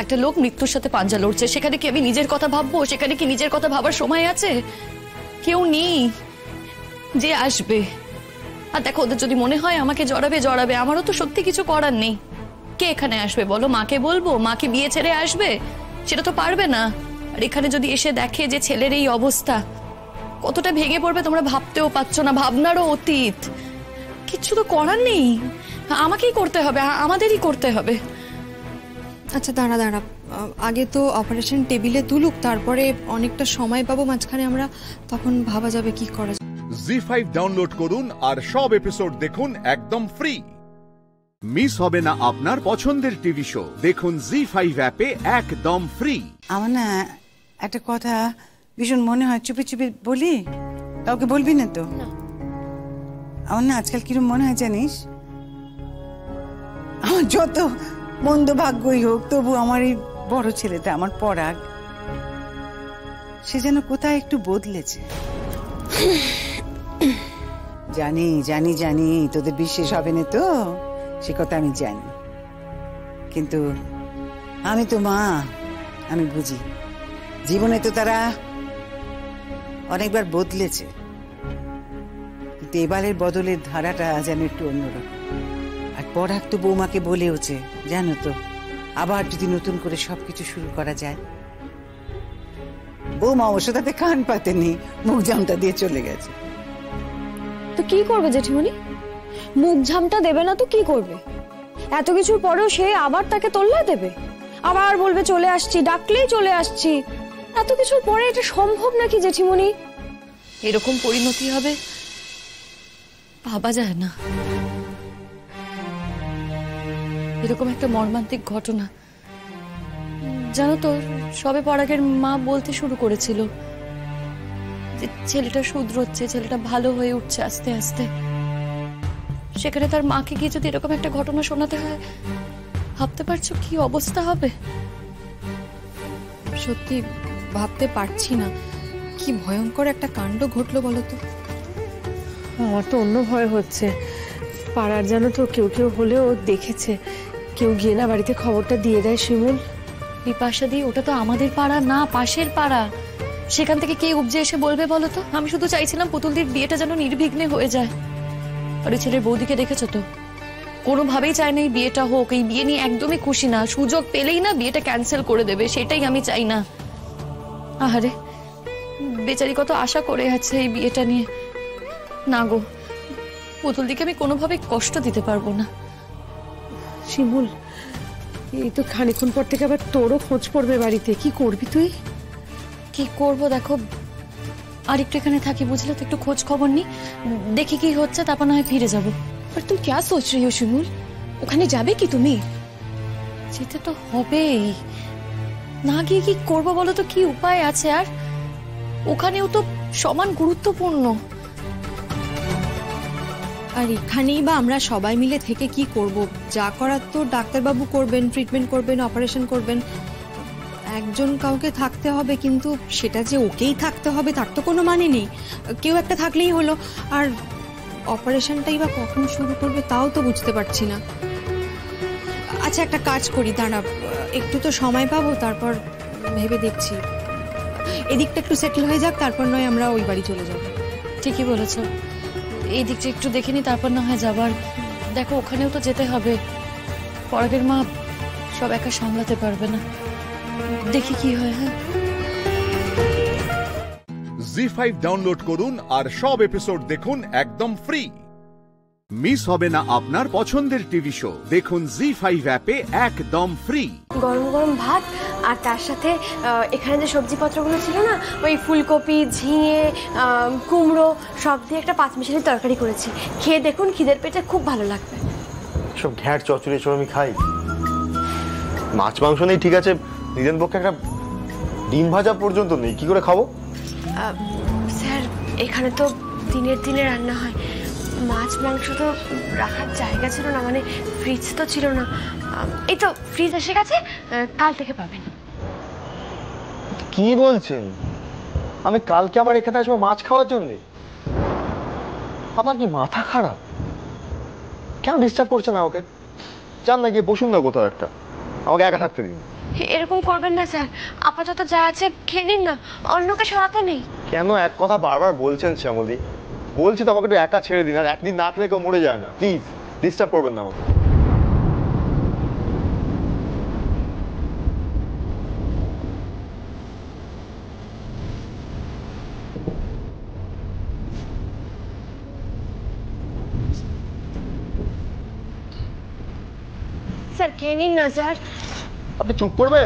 একটা লোক মৃত্যুর সাথে পাঞ্জা লড়ছে, সেখানে কি আমি নিজের কথা ভাববো? সেখানে কি নিজের কথা ভাবার সময় আছে? কেউ নেই যে আসবে। আর দেখো, ওদের যদি মনে হয় আমাকে জড়াবে, আমারও তো সত্যি কিছু করার নেই। কে এখানে আসবে বলো? মাকে বলবো? মাকে বিয়ে ছেড়ে আসবে? সেটা তো পারবে না। আর এখানে যদি এসে দেখে যে ছেলের এই অবস্থা, কতটা ভেঙে পড়বে তোমরা ভাবতেও পারছো না। ভাবনারও অতীত। কিচ্ছু তো করার নেই, আমাকেই করতে হবে, আমাদেরই করতে হবে। আচ্ছা দাঁড়া, আগে তো অপারেশন টেবিলে তুলুক, তারপরে অনেকটা সময় পাবো মাঝখানে, আমরা তখন ভাবা যাবে কি করা যায়। জি5 ডাউনলোড করুন আর সব এপিসোড দেখুন একদম ফ্রি। মিস হবে না আপনার পছন্দের টিভি শো, দেখুন জি5 অ্যাপে একদম ফ্রি। আমার না একটা কথা ভীষণ মনে হয়, চুপি চুপি বলি, কাউকে বলবি না তো? আমার না আজকাল কিরম মনে হয় জানিস, আমার যত মন্দ ভাগ্যই হোক তবু আমার এই বড় ছেলেটা, আমার পরাগ, সে যেন কোথায় একটু বদলেছে। জানি জানি জানি তোদের বিশ্বাস হবে না তো, সে কথা আমি জানি, কিন্তু আমি তো মা, আমি বুঝি। জীবনে তো তারা অনেকবার বদলেছে, কিন্তু এবারের বদলের ধারাটা যেন একটু অন্যরকম। আর পরাগ তো বৌমাকে বলেওছে, জানো তো, আবার যদি নতুন করে সবকিছু শুরু করা যায়। বৌমা অবশ্য তাতে কান পাতেনি, মুখ জামটা দিয়ে চলে গেছে। তো কি করবে জেঠিমণি? মুখ ঝামটা দেবে না তো কি করবে? এত কিছুর পরেও সে আবার তাকে তোল্লা দেবে, আবার বলবে চলে আসছি, ডাকলেই চলে আসছি। এত কিছুর পরে এটা সম্ভব নাকি জেঠিমণি? এরকম পরিণতি হবে ভাবা যায় না। এরকম একটা মর্মান্তিক ঘটনা, জানো তো, সবে পরাগের মা বলতে শুরু করেছিল যে ছেলেটা শুধরোচ্ছে, ছেলেটা ভালো হয়ে উঠছে আস্তে আস্তে। সেখানে তার মাকে গিয়ে যদি এরকম একটা ঘটনা শোনাতে হয়, ভাবতে পারছো কি অবস্থা হবে? সত্যি ভাবতে পারছি না, কি ভয়ঙ্কর একটা কাণ্ড ঘটলো বলো তো। আমার তো অন্য ভয় হচ্ছে, পাড়ার জানো তো কেউ কেউ হলেও দেখেছে, কেউ গিয়ে না বাড়িতে খবরটা দিয়ে দেয় শিমুল। বিপাশা দি, ওটা তো আমাদের পাড়া না, পাশের পাড়া। সেখান থেকে কে উপজে এসে বলবে বলো তো? আমি শুধু চাইছিলাম পুতুলদির বিয়েটা যেন নির্বিঘ্নে হয়ে যায়। আর ওই ছেলের বৌদিকে দেখেছো তো, কোনোভাবেই চায় না এই বিয়েটা হোক, এই বিয়ে নিয়ে একদমই খুশি না, সুযোগ পেলেই না বিয়েটা ক্যান্সেল করে দেবে, সেটাই আমি চাই না। আহারে বেচারি কত আশা করে আছে এই বিয়েটা নিয়ে। না গো, পুতুলদিকে আমি কোনোভাবে কষ্ট দিতে পারবো না। শিমুল, এই তো খানিক্ষণ পর থেকে আবার তোরও খোঁজ পড়বে বাড়িতে, কি করবি তুই? কি করব দেখো, আর একটু এখানে থাকি বুঝলে তো, একটু খোঁজ খবর নি, দেখি কি হচ্ছে, তারপর না হয় ফিরে যাবো। আর তুমি क्या सोच रही हो শিমুল? ওখানে যাবে কি তুমি? যেতে তো হবেই, না গিয়ে কি করবো বলো তো? কি উপায় আছে আর? ওখানেও তো সমান গুরুত্বপূর্ণ। আর এখানেই বা আমরা সবাই মিলে থেকে কি করব? যা করার তো ডাক্তারবাবু করবেন, ট্রিটমেন্ট করবেন, অপারেশন করবেন। একজন কাউকে থাকতে হবে, কিন্তু সেটা যে ওকেই থাকতে হবে তার তো কোনো মানে নেই। কেউ একটা থাকলেই হলো। আর অপারেশনটাই বা কখন শুরু করবে তাও তো বুঝতে পারছি না। আচ্ছা একটা কাজ করি, দাঁড়া, একটু তো সময় পাবো, তারপর ভেবে দেখছি। এদিকটা একটু সেটেল হয়ে যাক, তারপর নয় আমরা ওই বাড়ি চলে যাব। ঠিকই বলেছো, এই দিকটা একটু দেখে নি, তারপর না হয় যাবার। দেখো ওখানেও তো যেতে হবে, পরাগের মা সব একা সামলাতে পারবে না, দেখি কি হয়। হ্যাঁ, জি5 ডাউনলোড করুন আর সব এপিসোড দেখুন একদম ফ্রি। মিস হবে না আপনার পছন্দের টিভি শো, দেখুন জি5 অ্যাপে একদম ফ্রি। গরম গরম ভাত আর তার সাথে এখানে যে সবজিপত্রগুলো ছিল না, ওই ফুলকপি, ঝিঙে, কুমড়ো সব দিয়ে একটা পাঁচমিশালি তরকারি করেছি। খেয়ে দেখুন, খিদের পেটে খুব ভালো লাগবে। সব ঘ্যাট চচ্চড়ি সব আমি খাই, মাছ মাংস নেই ঠিক আছে, নিজের পক্ষে একটা ডিম ভাজা পর্যন্ত নেই, কি করে খাবো? স্যার এখানে তো দিনের দিনে রান্না হয়, মাছ মাংস তো রাখার জায়গা ছিল না, মানে ফ্রিজ তো ছিল না। এই তো ফ্রিজ এসে গেছে, কাল থেকে পাবেন। কি বলছেন? আমি কালকে আবার এখানে আসবো মাছ খাওয়ার জন্য? আমার কি মাথা খারাপ? কেন ডিস্টার্ব করছে না ওকে? যান না, গিয়ে বসুন না কোথাও একটা, আমাকে একা থাকতে দিন। এরকম করবেন না স্যার, আপাতত যা আছে খেয়ে নিন না, অন্যকে সরাতে নেই। কেন এক কথা বারবার বলছেন শ্যামলী? বলছি তো আমাকে একটু একা ছেড়ে দিন, আর একদিন না খেলে কেউ মরে যায় না, প্লিজ ডিস্টার্ব করবেন না আমাকে। স্যার খেয়ে নিন না স্যার। আপনি চুপ করবে?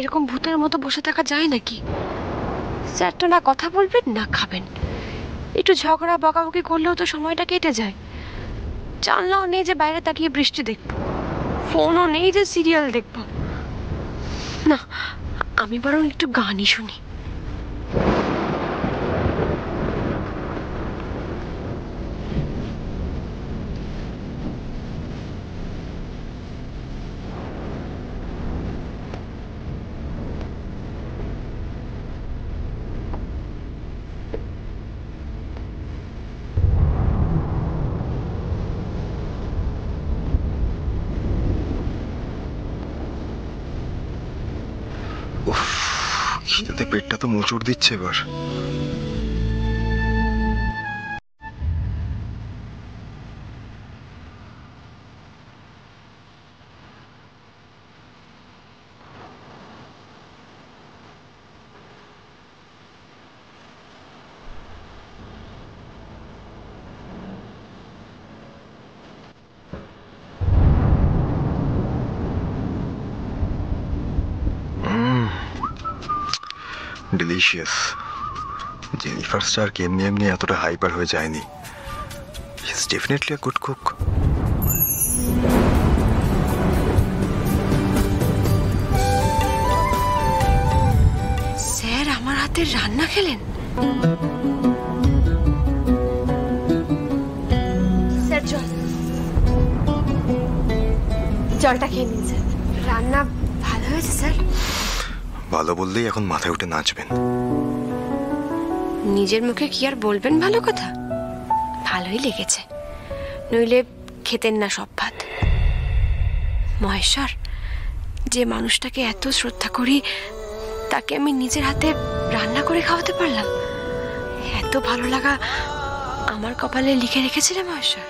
এরকম ভূতের মতো বসে থাকা যায় নাকি? স্যারটা না কথা বলবেন না খাবেন, একটু ঝগড়া বকাবকি করলেও তো সময়টা কেটে যায়। জানলাও নেই যে বাইরে তাকিয়ে বৃষ্টি দেখবো, ফোনও নেই যে সিরিয়াল দেখবো। না, আমি বরং একটু গানই শুনি। খিদেতে পেটটা তো মোচড় দিচ্ছে এবার। ডিলিশিয়াস। জেনিফার স্টার এমনি এমনি এতটা হাইপার হয়ে যায়নি। He is definitely a good cook. Sir আমার হাতের রান্না খেলেন? স্যার জলটা খেয়ে নিন স্যার। রান্না ভালো হয়েছে স্যার? ভালো বললেই এখন মাথায় উঠে নাচবেন। নিজের মুখে কি আর বলবেন ভালো কথা? ভালোই লেগেছে, নইলে খেতেন না সব ভাত। মহেশ্বর, যে মানুষটাকে এত শ্রদ্ধা করি তাকে আমি নিজের হাতে রান্না করে খাওয়াতে পারলাম। এত ভালো লাগা আমার কপালে লিখে রেখেছিলে মহেশ্বর।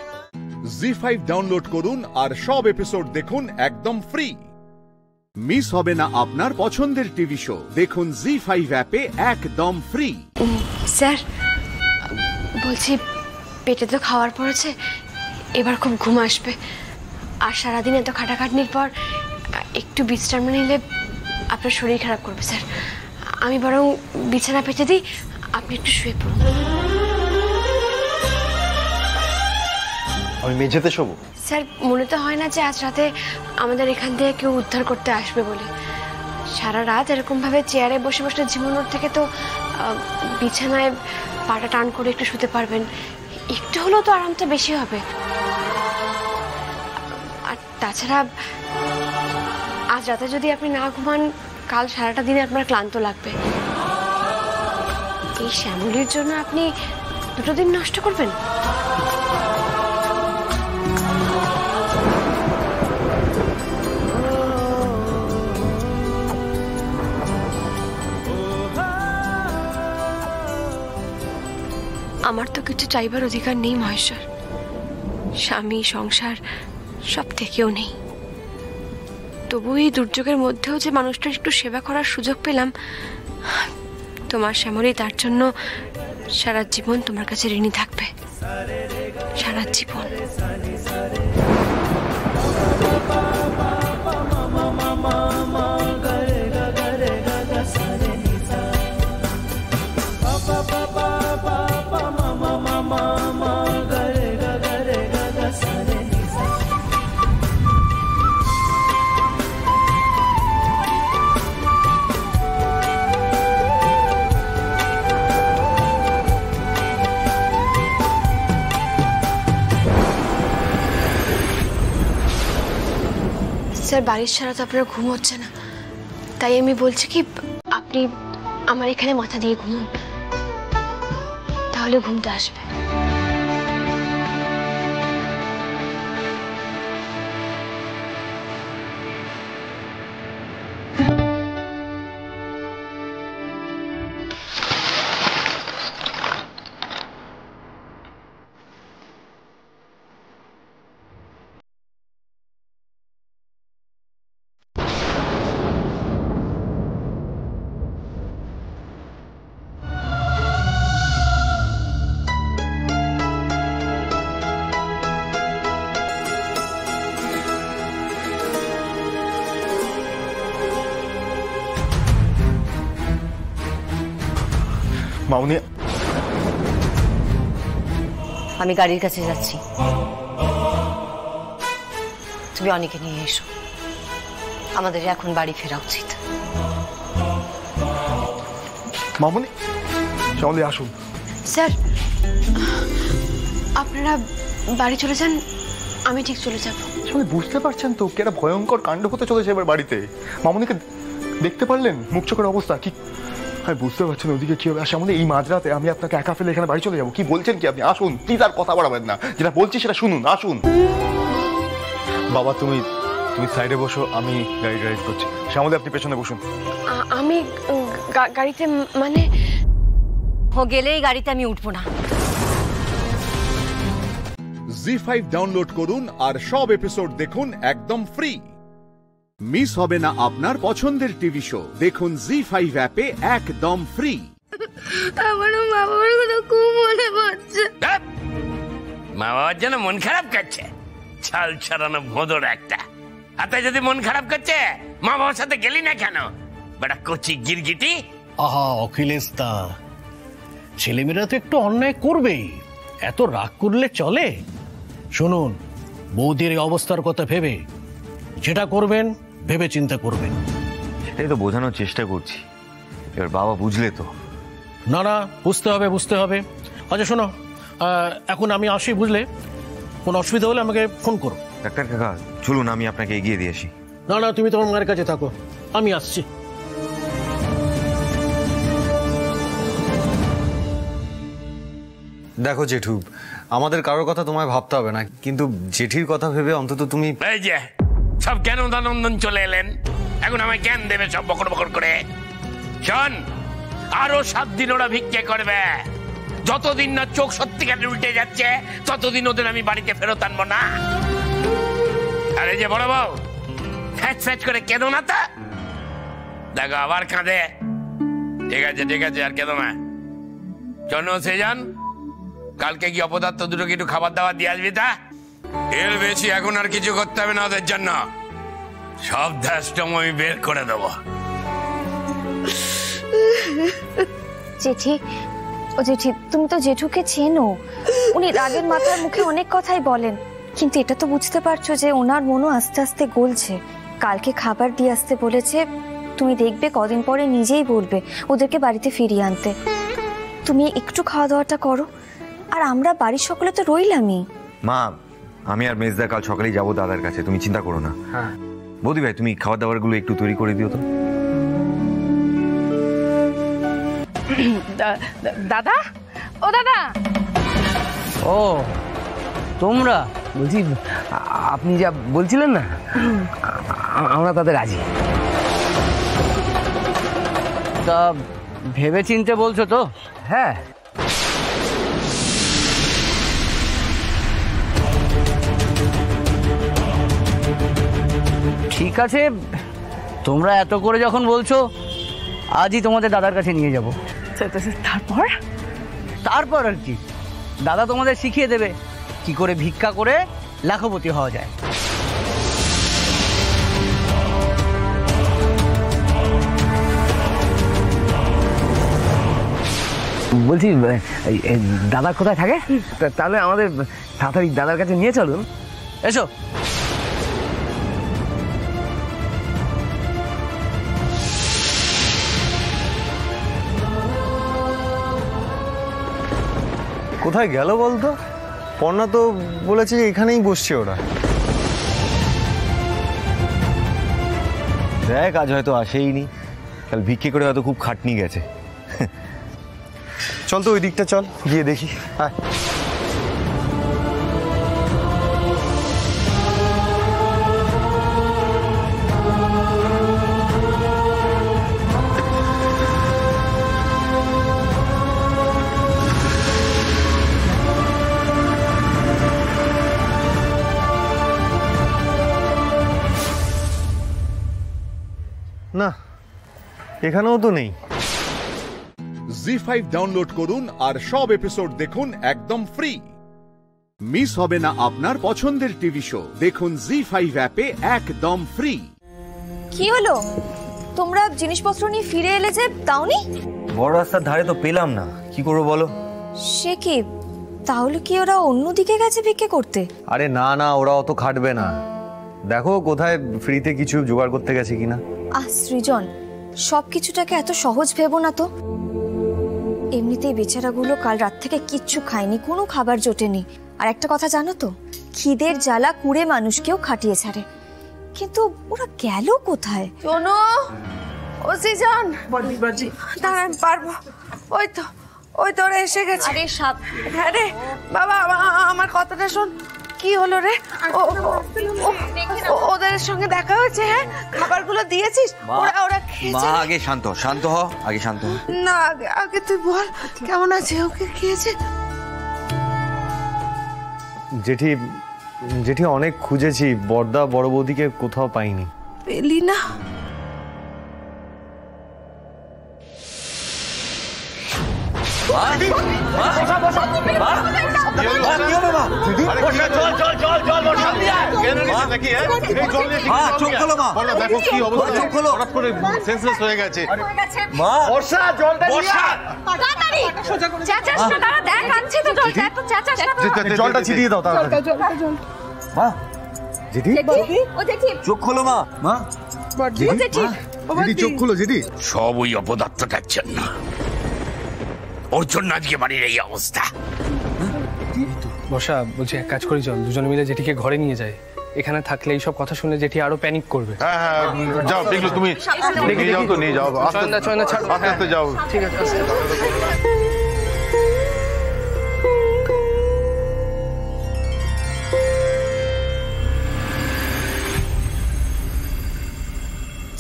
জি5 ডাউনলোড করুন আর সব এপিসোড দেখুন একদম ফ্রি। মিস হবে না আপনার পছন্দের টিভি শো। দেখুন জি5 অ্যাপে একদম ফ্রি। স্যার বলছি, পেটে তো খাওয়ার পড়েছে, এবার খুব ঘুম আসবে। আর সারাদিন এত খাটাখাটনির পর একটু বিশ্রাম নিলে আপনার শরীর খারাপ করবে স্যার। আমি বরং বিছানা পেতে দিই, আপনি একটু শুয়ে পড়ুন। আমি মেঝেতে শোবো? স্যার মনে তো হয় না যে আজ রাতে আমাদের এখান থেকে কেউ উদ্ধার করতে আসবে বলে। সারা রাত এরকম ভাবে চেয়ারে বসে বসে ঝিমানোর থেকে তো বিছানায় পাটা টান করে একটু শুতে পারবেন, একটু হলেও তো আরামটা বেশি হবে। আর তাছাড়া আজ রাতে যদি আপনি না ঘুমান, কাল সারাটা দিনে আপনার ক্লান্ত লাগবে। এই শ্যামলির জন্য আপনি দুটো দিন নষ্ট করবেন? আমার তো কিছু চাইবার অধিকার নেই মহেশ্বর, স্বামী সংসার সব থেকেও নেই। তবু এই দুর্যোগের মধ্যেও যে মানুষটার একটু সেবা করার সুযোগ পেলাম, তোমার শ্যামলী তার জন্য সারা জীবন তোমার কাছে ঋণী থাকবে, সারা জীবন। স্যার বাড়ির ছাড়া তো আপনার ঘুম হচ্ছে না, তাই আমি বলছি কি আপনি আমার এখানে মাথা দিয়ে ঘুমুন, তাহলে ঘুমটা আসবে। মামুনি, আমি গাড়ির কাছে যাচ্ছি, তুমি অনেকে নিয়ে এসো, আমাদের এখন বাড়ি ফেরা উচিত। মামুনি, চলে আসুন। স্যার, আপনারা বাড়ি চলে যান, আমি ঠিক চলে যাব। সবাই বুঝতে পারছেন তো কি একটা ভয়ঙ্কর কাণ্ড হতে চলেছে এবার বাড়িতে? মামুনিকে দেখতে পারলেন মুখ চোখের অবস্থা কি? হ্যাঁ, বুঝতে পারছেন ওদিকে কি হবে। আসলে এই মাঝরাতে আমি আপনাকে একা ফেলে এখানে বাড়ি চলে যাবো? কি বলছেন কি আপনি? আসুন প্লিজ, আর কথা বাড়াবেন না, যেটা বলছি সেটা শুনুন, আসুন। বাবা তুমি সাইডে বসো, আমি গাড়ি ড্রাইভ করছি। শ্যামলী আপনি পেছনে বসুন। আমি গাড়িতে মানে ও গেলেই গাড়িতে আমি উঠবো না। জি5 ডাউনলোড করুন আর সব এপিসোড দেখুন একদম ফ্রি। মিস হবে না আপনার পছন্দের টিভি শো, দেখুন জি5 অ্যাপে একদম ফ্রি। আমারও মা বাবার কথা খুব মনে পড়ছে। মা বাবার জন্য মন খারাপ করছে? ছাল ছাড়ানো ভোঁদর একটা। হাতে যদি মন খারাপ করছে, মা বাবার সাথে গেলি না কেন? বেটা কচি গিরগিটি। আহা অখিলেশ দা, ছেলেমেয়েরা তো একটু অন্যায় করবেই, এত রাগ করলে চলে? শুনুন, বৌদির এই অবস্থার কথা ভেবে যেটা করবেন ভেবে চিন্তা করবেন। সেটাই তো বোঝানোর চেষ্টা করছি, এবার বাবা বুঝলে তো। না না, বুঝতে হবে। আচ্ছা শোনো, এখন আমি আসি, বুঝলে? কোনো অসুবিধা হলে আমাকে ফোন করো। ডাক্তার কাকা চলুন, আমি আপনাকে এগিয়ে দিয়ে আসি। না না, তুমি তোমার মায়ের কাছে থাকো, আমি আসছি। দেখো জেঠু, আমাদের কারোর কথা তোমায় ভাবতে হবে না, কিন্তু জেঠির কথা ভেবে অন্তত তুমি। এই যে সব জ্ঞান উদানন্দন চলে এলেন, এখন আমায় জ্ঞান দেবে সব বকর বকর করে। শোন, আরো 7 দিন ওরা ভিক্ষে করবে। যতদিন না চোখ সত্যিকারে উল্টে যাচ্ছে, ততদিন ওদের আমি বাড়িতে ফেরত আনবো না। আরে যে বড় বউ, ফ্যাচ ফ্যাচ করে কেঁদো না তা। দেখো আবার কাঁদে। ঠিক আছে, আর কেঁদো না। চলো সে যান, কালকে কি অপদার্থ দুটোকে একটু খাবার দাবার দিয়ে আসবি। তা এর বেশি এখন আর কিছু করতে হবে না ওদের জন্য। সব ধ্যাসটম আমি বের করে দেবো। জেঠি, ও জেঠি, তুমি তো জেঠুকে চেনো, উনি রাগের মাথার মুখে অনেক কথাই বলেন, কিন্তু এটা তো বুঝতে পারছো যে ওনার মনও আস্তে আস্তে গলছে। কালকে খাবার দিয়ে আসতে বলেছে, তুমি দেখবে কদিন পরে নিজেই বলবে ওদেরকে বাড়িতে ফিরিয়ে আনতে। তুমি একটু খাওয়া দাওয়াটা করো, আর আমরা বাড়ির সকলে তো রইলামই। মা, আমি আর মেজদা কাল সকালেই যাবো দাদার কাছে, তুমি চিন্তা করো না। হ্যাঁ বৌদি ভাই, তুমি খাবার দাবার গুলো একটু তৈরি করে দিও তো। দাদা, ও দাদা। ও তোমরা, বলছি আপনি যা বলছিলেন না, আমরা তাদের রাজি। তা ভেবে চিনতে বলছো তো? হ্যাঁ। ঠিক আছে, তোমরা এত করে যখন বলছো, আজই তোমাদের দাদার কাছে নিয়ে যাব। তারপর আর কি, দাদা তোমাদের শিখিয়ে দেবে কি করে ভিক্ষা করে লাখপতি হওয়া যায়। বলছি দাদা কোথায় থাকে? তাহলে আমাদের তাড়াতাড়ি দাদার কাছে নিয়ে চলুন। এসো। কোথায় গেল বলতো? পর্ণা তো বলেছে এখানেই বসছে ওরা। দেখ, আজ হয়তো আসেইনি, কাল ভিক্ষে করে হয়তো খুব খাটনি গেছে। চল তো ওই দিকটা চল, গিয়ে দেখি। হ্যাঁ না, এখানেও তো নেই। জি5 ডাউনলোড করুন আর সব এপিসোড দেখুন একদম ফ্রি। মিস হবে না আপনার পছন্দের টিভি শো, দেখুন জি5 অ্যাপে একদম ফ্রি। কি হলো, তোমরা জিনিসপত্র নিয়ে ফিরে এলে যে, দাওনি? বড় রাস্তার ধারে তো পেলাম না, কি করবো বলো? সে কি, তাহলে কি ওরা অন্যদিকে গেছে ভিক্ষে করতে? আরে না না, ওরা অত খাটবে না, দেখো কোথায় ফ্রিতে কিছু জোগাড় করতে গেছে কিনা। সৃজন, সবকিছুটাকে এত সহজ ভেবো না তো। এমনিতেই বেচারাগুলো কাল রাত থেকে কিচ্ছু খায়নি, কোনো খাবার জোটেনি। আর একটা কথা জানো তো, খিদের জ্বালা কুড়ে মানুষকেও খাটিয়ে ছাড়ে। কিন্তু ওরা গেল কোথায়? শোনো ও সৃজন, দাঁড়ান পারবো, ওই তো ওরা এসে গেছে। আরে সাপ, হ্যাঁ রে বাবা, আমার কথাটা শোন। কি হলো রে? ওদের সঙ্গে দেখা হয়েছে? হ্যাঁ, খাবারগুলো দিয়েছিস? ওরা খেয়েছে? আগে শান্ত হ, আগে শান্ত হ। না, আগে তুই বল কেমন আছে, ওকে খেয়েছে? জেঠি অনেক খুঁজেছি, বড়দা বড় বৌদিকে কোথাও পাইনি। পেলি না? জলটা ছিটিয়ে দাও মা। জেঠি চোখ খোলো মা। মা চোখ খোলো জেঠি। সব ওই অপদার্থটার জন্য, ওর জন্য আজকে বাড়ির এই অবস্থা। বর্ষা বলছি, এক কাজ করি চল, দুজনে মিলে জেঠিকে ঘরে নিয়ে যায়। এখানে থাকলে এইসব কথা শুনে জেঠি আরো প্যানিক করবে। হ্যাঁ যাও, পিগলু তুমি নিয়ে যাও তো, নিয়ে যাও, আস্তে আস্তে যাও। ঠিক আছে।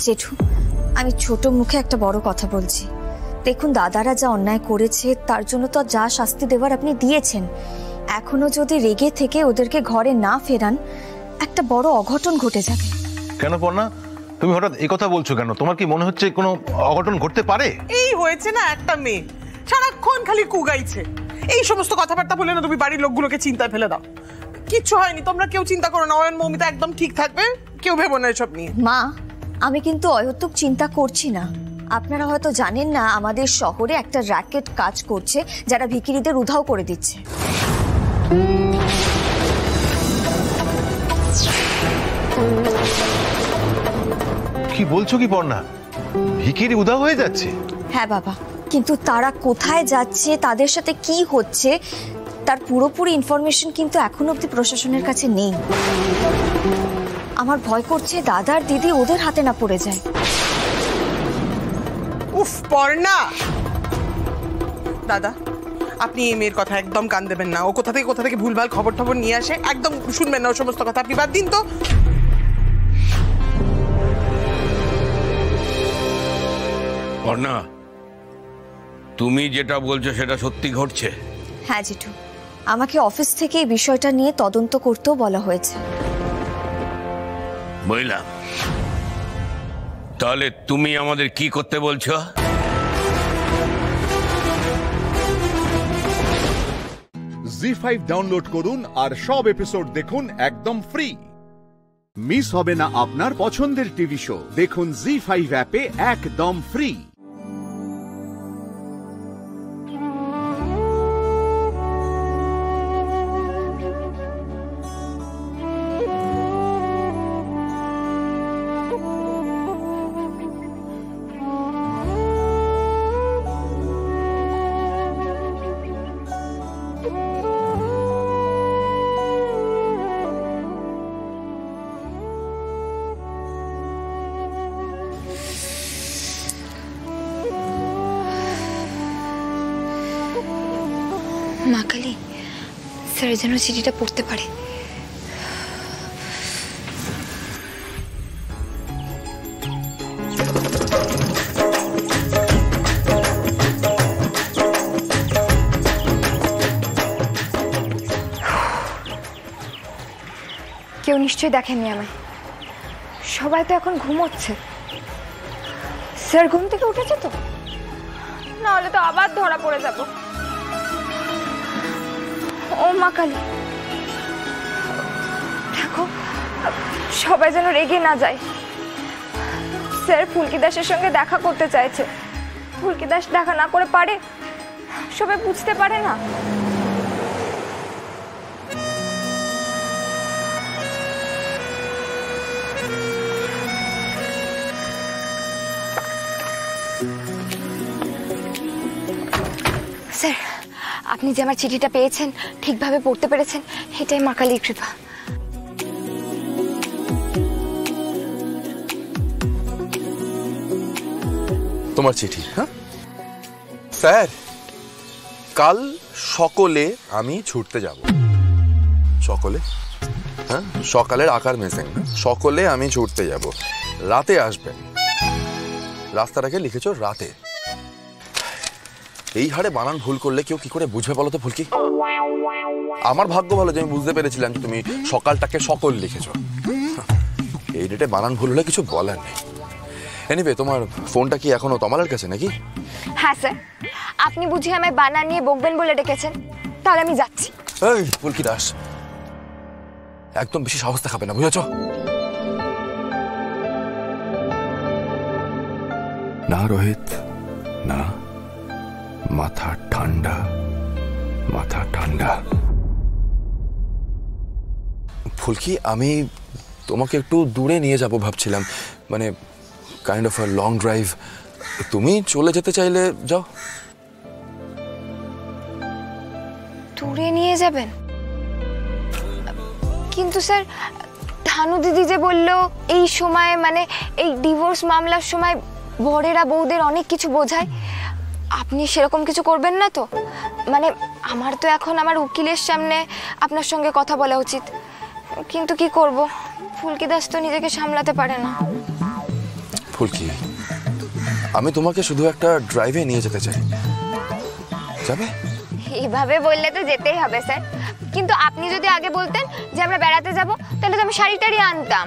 জেঠু, আমি ছোট মুখে একটা বড় কথা বলছি। দেখুন, দাদারা যা অন্যায় করেছে তার জন্য তো যা শাস্তি দেওয়ার আপনি দিয়েছেন। এখনো যদি রেগে থেকে ওদেরকে ঘরে না ফেরান, একটা বড় অঘটন ঘটে যাবে। কেন পর্ণা, তুমি হঠাৎ এই কথা বলছো কেন? তোমার কি মনে হচ্ছে কোনো অঘটন ঘটতে পারে? এই হয়েছে না, একটা মেয়ে সারাক্ষণ খালি কুগাইছে। এই সমস্ত কথাবার্তা বলে না তুমি বাড়ির লোকগুলোকে চিন্তায় ফেলে দাও। কিচ্ছু হয়নি, তোমরা কেউ চিন্তা করো না। অয়ন মৌমিতা একদম ঠিক থাকবে, কেউ ভেবো না এসব নিয়ে। মা, আমি কিন্তু অহেতুক চিন্তা করছি না। আপনারা হয়তো জানেন না, আমাদের শহরে একটা র্যাকেট কাজ করছে যারা ভিখিরিদের উধাও করে দিচ্ছে। কি বলছো কি পর্ণা? ভিখিরি উধাও হয়ে যাচ্ছে? হ্যাঁ বাবা, কিন্তু তারা কোথায় যাচ্ছে, তাদের সাথে কি হচ্ছে, তার পুরোপুরি ইনফরমেশন কিন্তু এখনো অব্দি প্রশাসনের কাছে নেই। আমার ভয় করছে দাদার দিদি ওদের হাতে না পড়ে যায়। উফ পর্ণা, দাদা আপনি এই মেয়ের কথা একদম কান দেবেন না। ও কোথা থেকে ভুলভাল খবর নিয়ে আসে, একদম শুনবেন না ও সমস্ত কথা। আপনি বাদ দিন তো। পর্ণা, তুমি যেটা বলছো সেটা সত্যি ঘটছে? হ্যাঁ জেঠু, আমাকে অফিস থেকে এই বিষয়টা নিয়ে তদন্ত করতেও বলা হয়েছে। বুঝলাম, তাহলে তুমি আমাদের কি করতে বলছো? জি5 ডাউনলোড করুন আর সব এপিসোড দেখুন একদম ফ্রি। মিস হবে না আপনার পছন্দের টিভি শো। দেখুন জি5 অ্যাপে একদম ফ্রি। মা কালী, স্যার যেন চিঠিটা পড়তে পারে। কেউ নিশ্চয়ই দেখেনি আমায়। সবাই তো এখন ঘুমোচ্ছে। স্যার ঘুম থেকে উঠেছে তো? নাহলে তো আবার ধরা পড়ে যাব। ও মা কালী, দেখো সবাই যেন রেগে না যায়। স্যার ফুলকি দাসের সঙ্গে দেখা করতে চাইছে। ফুলকি দাস দেখা না করে পারে? সবাই বুঝতে পারে না? স্যার, আপনি যে আমার চিঠিটা পেয়েছেন, ঠিকভাবে পড়তে পেরেছেন, এটাই মা কালীর কৃপা। তোমার চিঠি? হ্যাঁ স্যার, কাল সকলে আমি ছুটতে যাব। সকলে? হ্যাঁ, সকালের আকার মিসিং না, সকলে আমি ছুটতে যাব, রাতে আসবেন। রাস্তাটাকে লিখেছো রাতে। এই হারে বানান ভুল করলে কেউ কি করে বুঝবে বলো তো ফুলকি? আমার ভাগ্য ভালো যে আমি বুঝতে পেরেছিলাম যে তুমি সকালটাকে সকল লিখেছো। এই ডেটে বানান ভুল হলে কিছু বলার নেই। এনিওয়ে, তোমার ফোনটা কি এখনো তমালের কাছে নাকি? হ্যাঁ স্যার, আপনি বুঝি আমায় বানান নিয়ে বকবেন বলে ডেকেছেন, তাহলে আমি যাচ্ছি। এই ফুলকি দাস, একদম বেশি সাহস দেখাবে না, বুঝেছো? না রোহিত, না। মাথা ঠান্ডা, মাথা ঠান্ডা। ফুলকি, আমি তোমাকে একটু দূরে নিয়ে যাব ভাবছিলাম, মানে kind of a long drive. তুমি চলে যেতে চাইলে যাও। দূরে নিয়ে যাবেন? কিন্তু স্যার, ধানু দিদি যে বলল এই সময়, মানে এই ডিভোর্স মামলার সময় বরেরা বউদের অনেক কিছু বোঝায়, আপনি সেরকম কিছু করবেন না তো? মানে আমার তো এখন আমার উকিলের সামনে আপনার সঙ্গে কথা বলা উচিত, কিন্তু কি করব, ফুলকি দাস তো নিজেকে সামলাতে পারে না। ফুলকি, আমি তোমাকে শুধু একটা ড্রাইভে নিয়ে যেতে চাই, যাবে? এইভাবে বললে তো যেতেই হবে স্যার, কিন্তু আপনি যদি আগে বলতেন যে আমরা বেড়াতে যাব, তাহলে তো আমি শাড়ি টাড়ি আনতাম।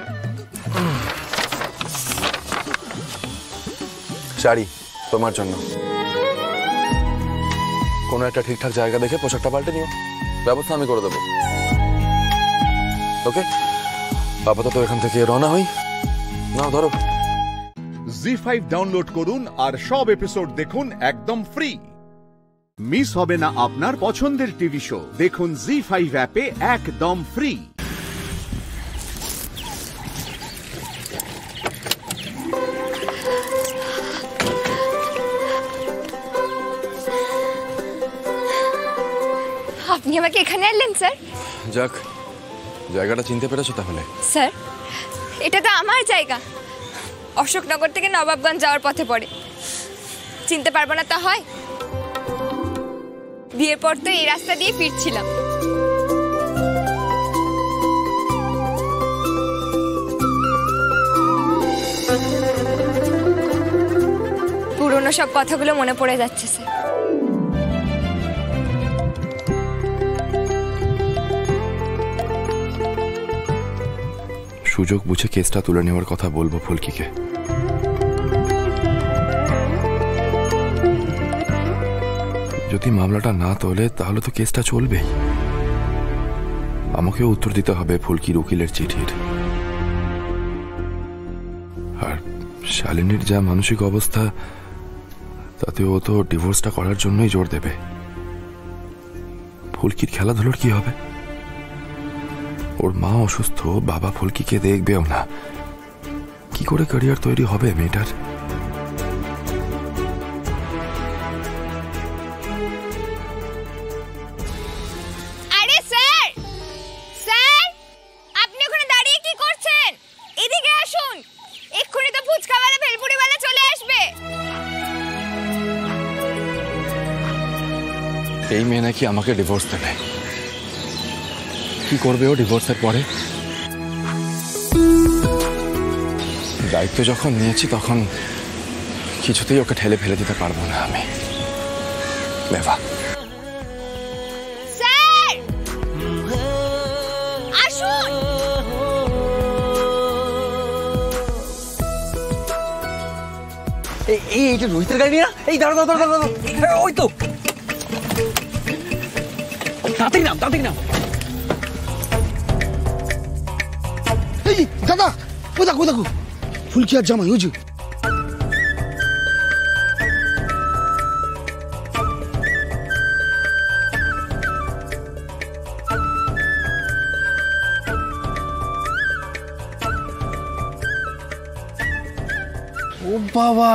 শাড়ি তোমার জন্য। কোনো একটা ঠিকঠাক জায়গা দেখে পোশাকটা পাল্টে নিও, ব্যবস্থা আমি করে দেবো। ওকে, আপাতত এখান থেকে রওনা হই। না ধরো। জি5 ডাউনলোড করুন আর সব এপিসোড দেখুন একদম ফ্রি। মিস হবে না আপনার পছন্দের টিভি শো, দেখুন জি5 অ্যাপে একদম ফ্রি। আপনি আমাকে এখানে আনলেন স্যার? যাক, জায়গাটা চিনতে পেরেছো তাহলে? স্যার, এটা তো আমার জায়গা। অশোকনগর থেকে নবাবগঞ্জ যাওয়ার পথে পড়ে, চিনতে পারবো না তা হয়? বিয়ের পর তো এই রাস্তা দিয়ে ফিরছিলাম। পুরনো সব কথাগুলো মনে পড়ে যাচ্ছে স্যার। সুযোগ বুঝে কেসটা তুলে নেওয়ার কথা বলবো ফুলকিকে। যদি মামলাটা না তোলে তাহলে তো কেসটা চলবেই। আমাকে উত্তর দিতে হবে ফুলকির উকিলের চিঠির। আর শালিনীর যা মানসিক অবস্থা, তাতে ও তো ডিভোর্সটা করার জন্যই জোর দেবে। ফুলকির খেলাধুলোর কি হবে? ওর মা অসুস্থ, বাবা ফুলকিকে দেখবেও না, কি করে ক্যারিয়ার তৈরি হবে মেয়েটার? আরে স্যার, স্যার, আপনি ওখানে দাঁড়িয়ে কি করছেন? এদিকে আসুন, এক্ষুনি তো ফুচকাওয়ালা ভেলপুরিওয়ালা চলে আসবে। এই মেয়ে নাকি আমাকে ডিভোর্স দেবে। কি করবে ও ডিভোর্সের পরে? দায়িত্ব যখন নিয়েছি তখন কিছুতেই ওকে ঠেলে ফেলে দিতে পারবো না আমি। লেভা, স্যার আসুন। এইটা রোহিতের গাড়ি না? এই দাঁড়া দাঁড়া দাঁড়া, ওই তো। তাড়াতাড়ি নাম, তাড়াতাড়ি নাম। এই দাদা, ও দেখো দেখো, ফুলকি আর জামাই, ওই যে। ও বাবা,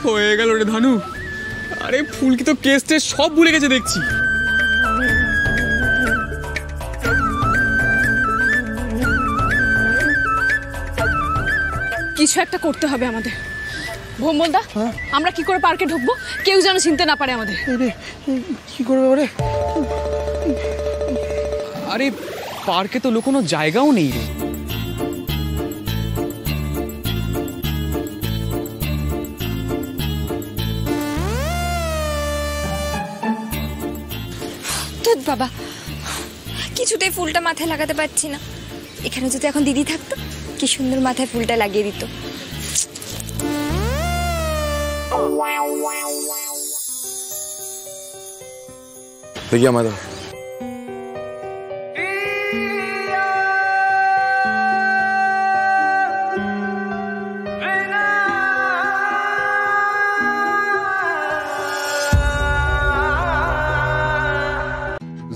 হয়ে গেল রে ধানু। আরে ফুলকি তো কেস টেস সব ভুলে গেছে দেখছি। কিছু একটা করতে হবে আমাদের। ভোমলদা, আমরা কি করে পার্কে ঢুকবো? কেউ যেন চিনতে না পারে আমাদের। কি করবে ওরে? আরে পার্কে তো লুকোনোর জায়গাও নেই রে। ধুত বাবা, কিছুতেই ফুলটা মাথায় লাগাতে পারছি না। এখানে যদি এখন দিদি থাকতো, কি সুন্দর মাথায় ফুলটা লাগিয়ে দিত। দেখি আমাদের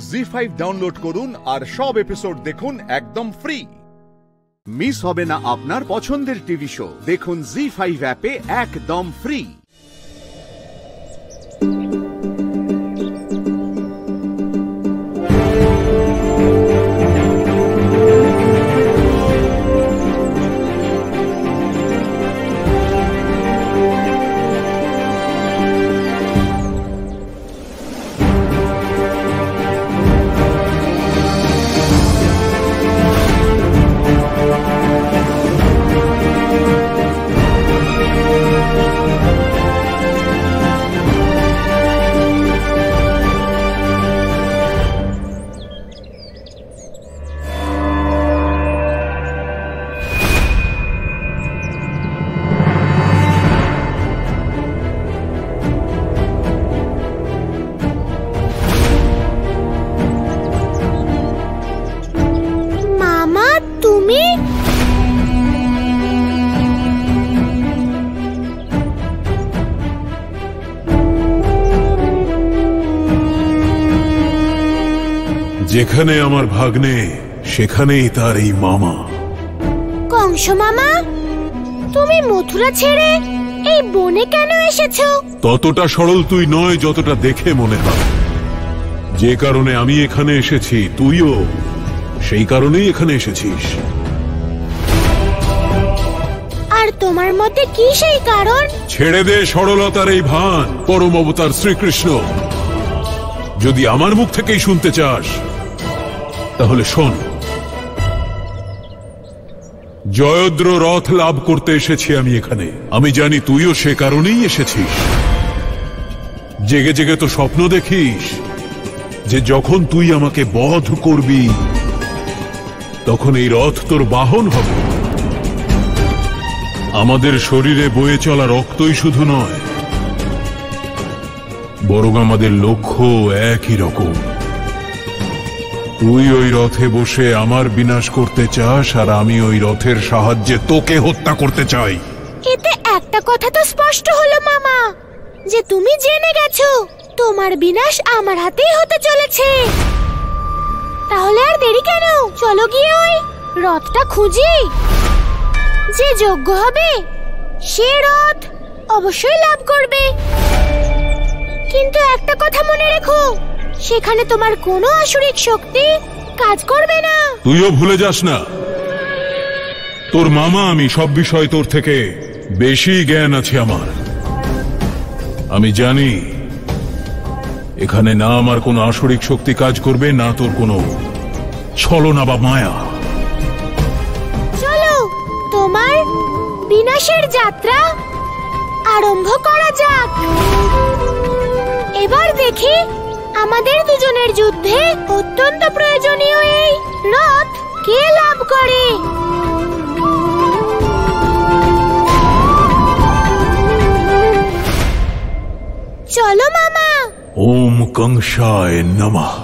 জি5 ডাউনলোড করুন আর সব এপিসোড দেখুন একদম ফ্রি। মিস হবে না আপনার পছন্দের টিভি শো। দেখুন জি5 অ্যাপে একদম ফ্রি। যেখানে আমার ভাগ্নে সেখানেই তার এই মামা। কংস মামা, তুমি মথুরা ছেড়ে এই বনে কেন এসেছো? ততটা সরল তুই নয় যতটা দেখে মনে হয়। যে কারণে আমি এখানে এসেছি, তুইও সেই কারণেই এখানে এসেছিস। আর তোমার মতে কি সেই কারণ? ছেড়ে দে সরলতার এই ভান। পরম অবতার শ্রীকৃষ্ণ, যদি আমার মুখ থেকেই শুনতে চাস তাহলে শোন। জয়দ্র রথ লাভ করতে এসেছি আমি এখানে। আমি জানি তুইও সে কারণেই এসেছিস। জেগে জেগে তো স্বপ্ন দেখিস যে যখন তুই আমাকে বধ করবি তখন এই রথ তোর বাহন হবে। আমাদের শরীরে বয়ে চলা রক্তই শুধু নয়, বরং আমাদের লক্ষ্য একই রকম। তুই ওই রথে বসে আমার বিনাশ করতে চাস, আর আমি ওই রথের সাহায্যে তোকে হত্যা করতে চাই। এতে একটা কথা তো স্পষ্ট হলো মামা, যে তুমি জেনে গেছো তোমার বিনাশ আমার হাতেই হতে চলেছে। তাহলে আর দেরি কেন? চলো গিয়ে ওই রথটা খুঁজি। যে যোগ্য হবে সে রথ অবশ্যই লাভ করবে। কিন্তু একটা কথা মনে রেখো, সেখানে তোমার কোনো আসুরিক শক্তি কাজ করবে না। তুইও ভুলে যাস না, তোর মামা আমি। সব বিষয় তোর থেকে বেশি জ্ঞান আছে আমার। আমি জানি এখানে না আমার কোনো আসুরিক শক্তি কাজ করবে, না তোর কোনো ছলনা বা মায়া। চলো তোমার বিনাশের যাত্রা আরম্ভ করা যাক। এবার দেখি আমাদের দুজনের যুদ্ধে অত্যন্ত প্রয়োজনীয় এই রথ কে লাভ করে। চলো মামা। ওম কংসায় নমঃ।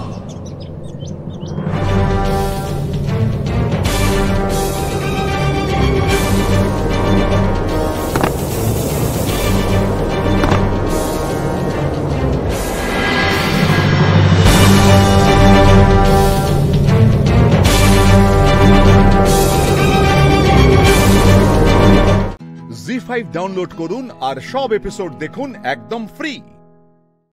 জি5 ডাউনলোড করুন আর সব এপিসোড দেখুন একদম ফ্রি।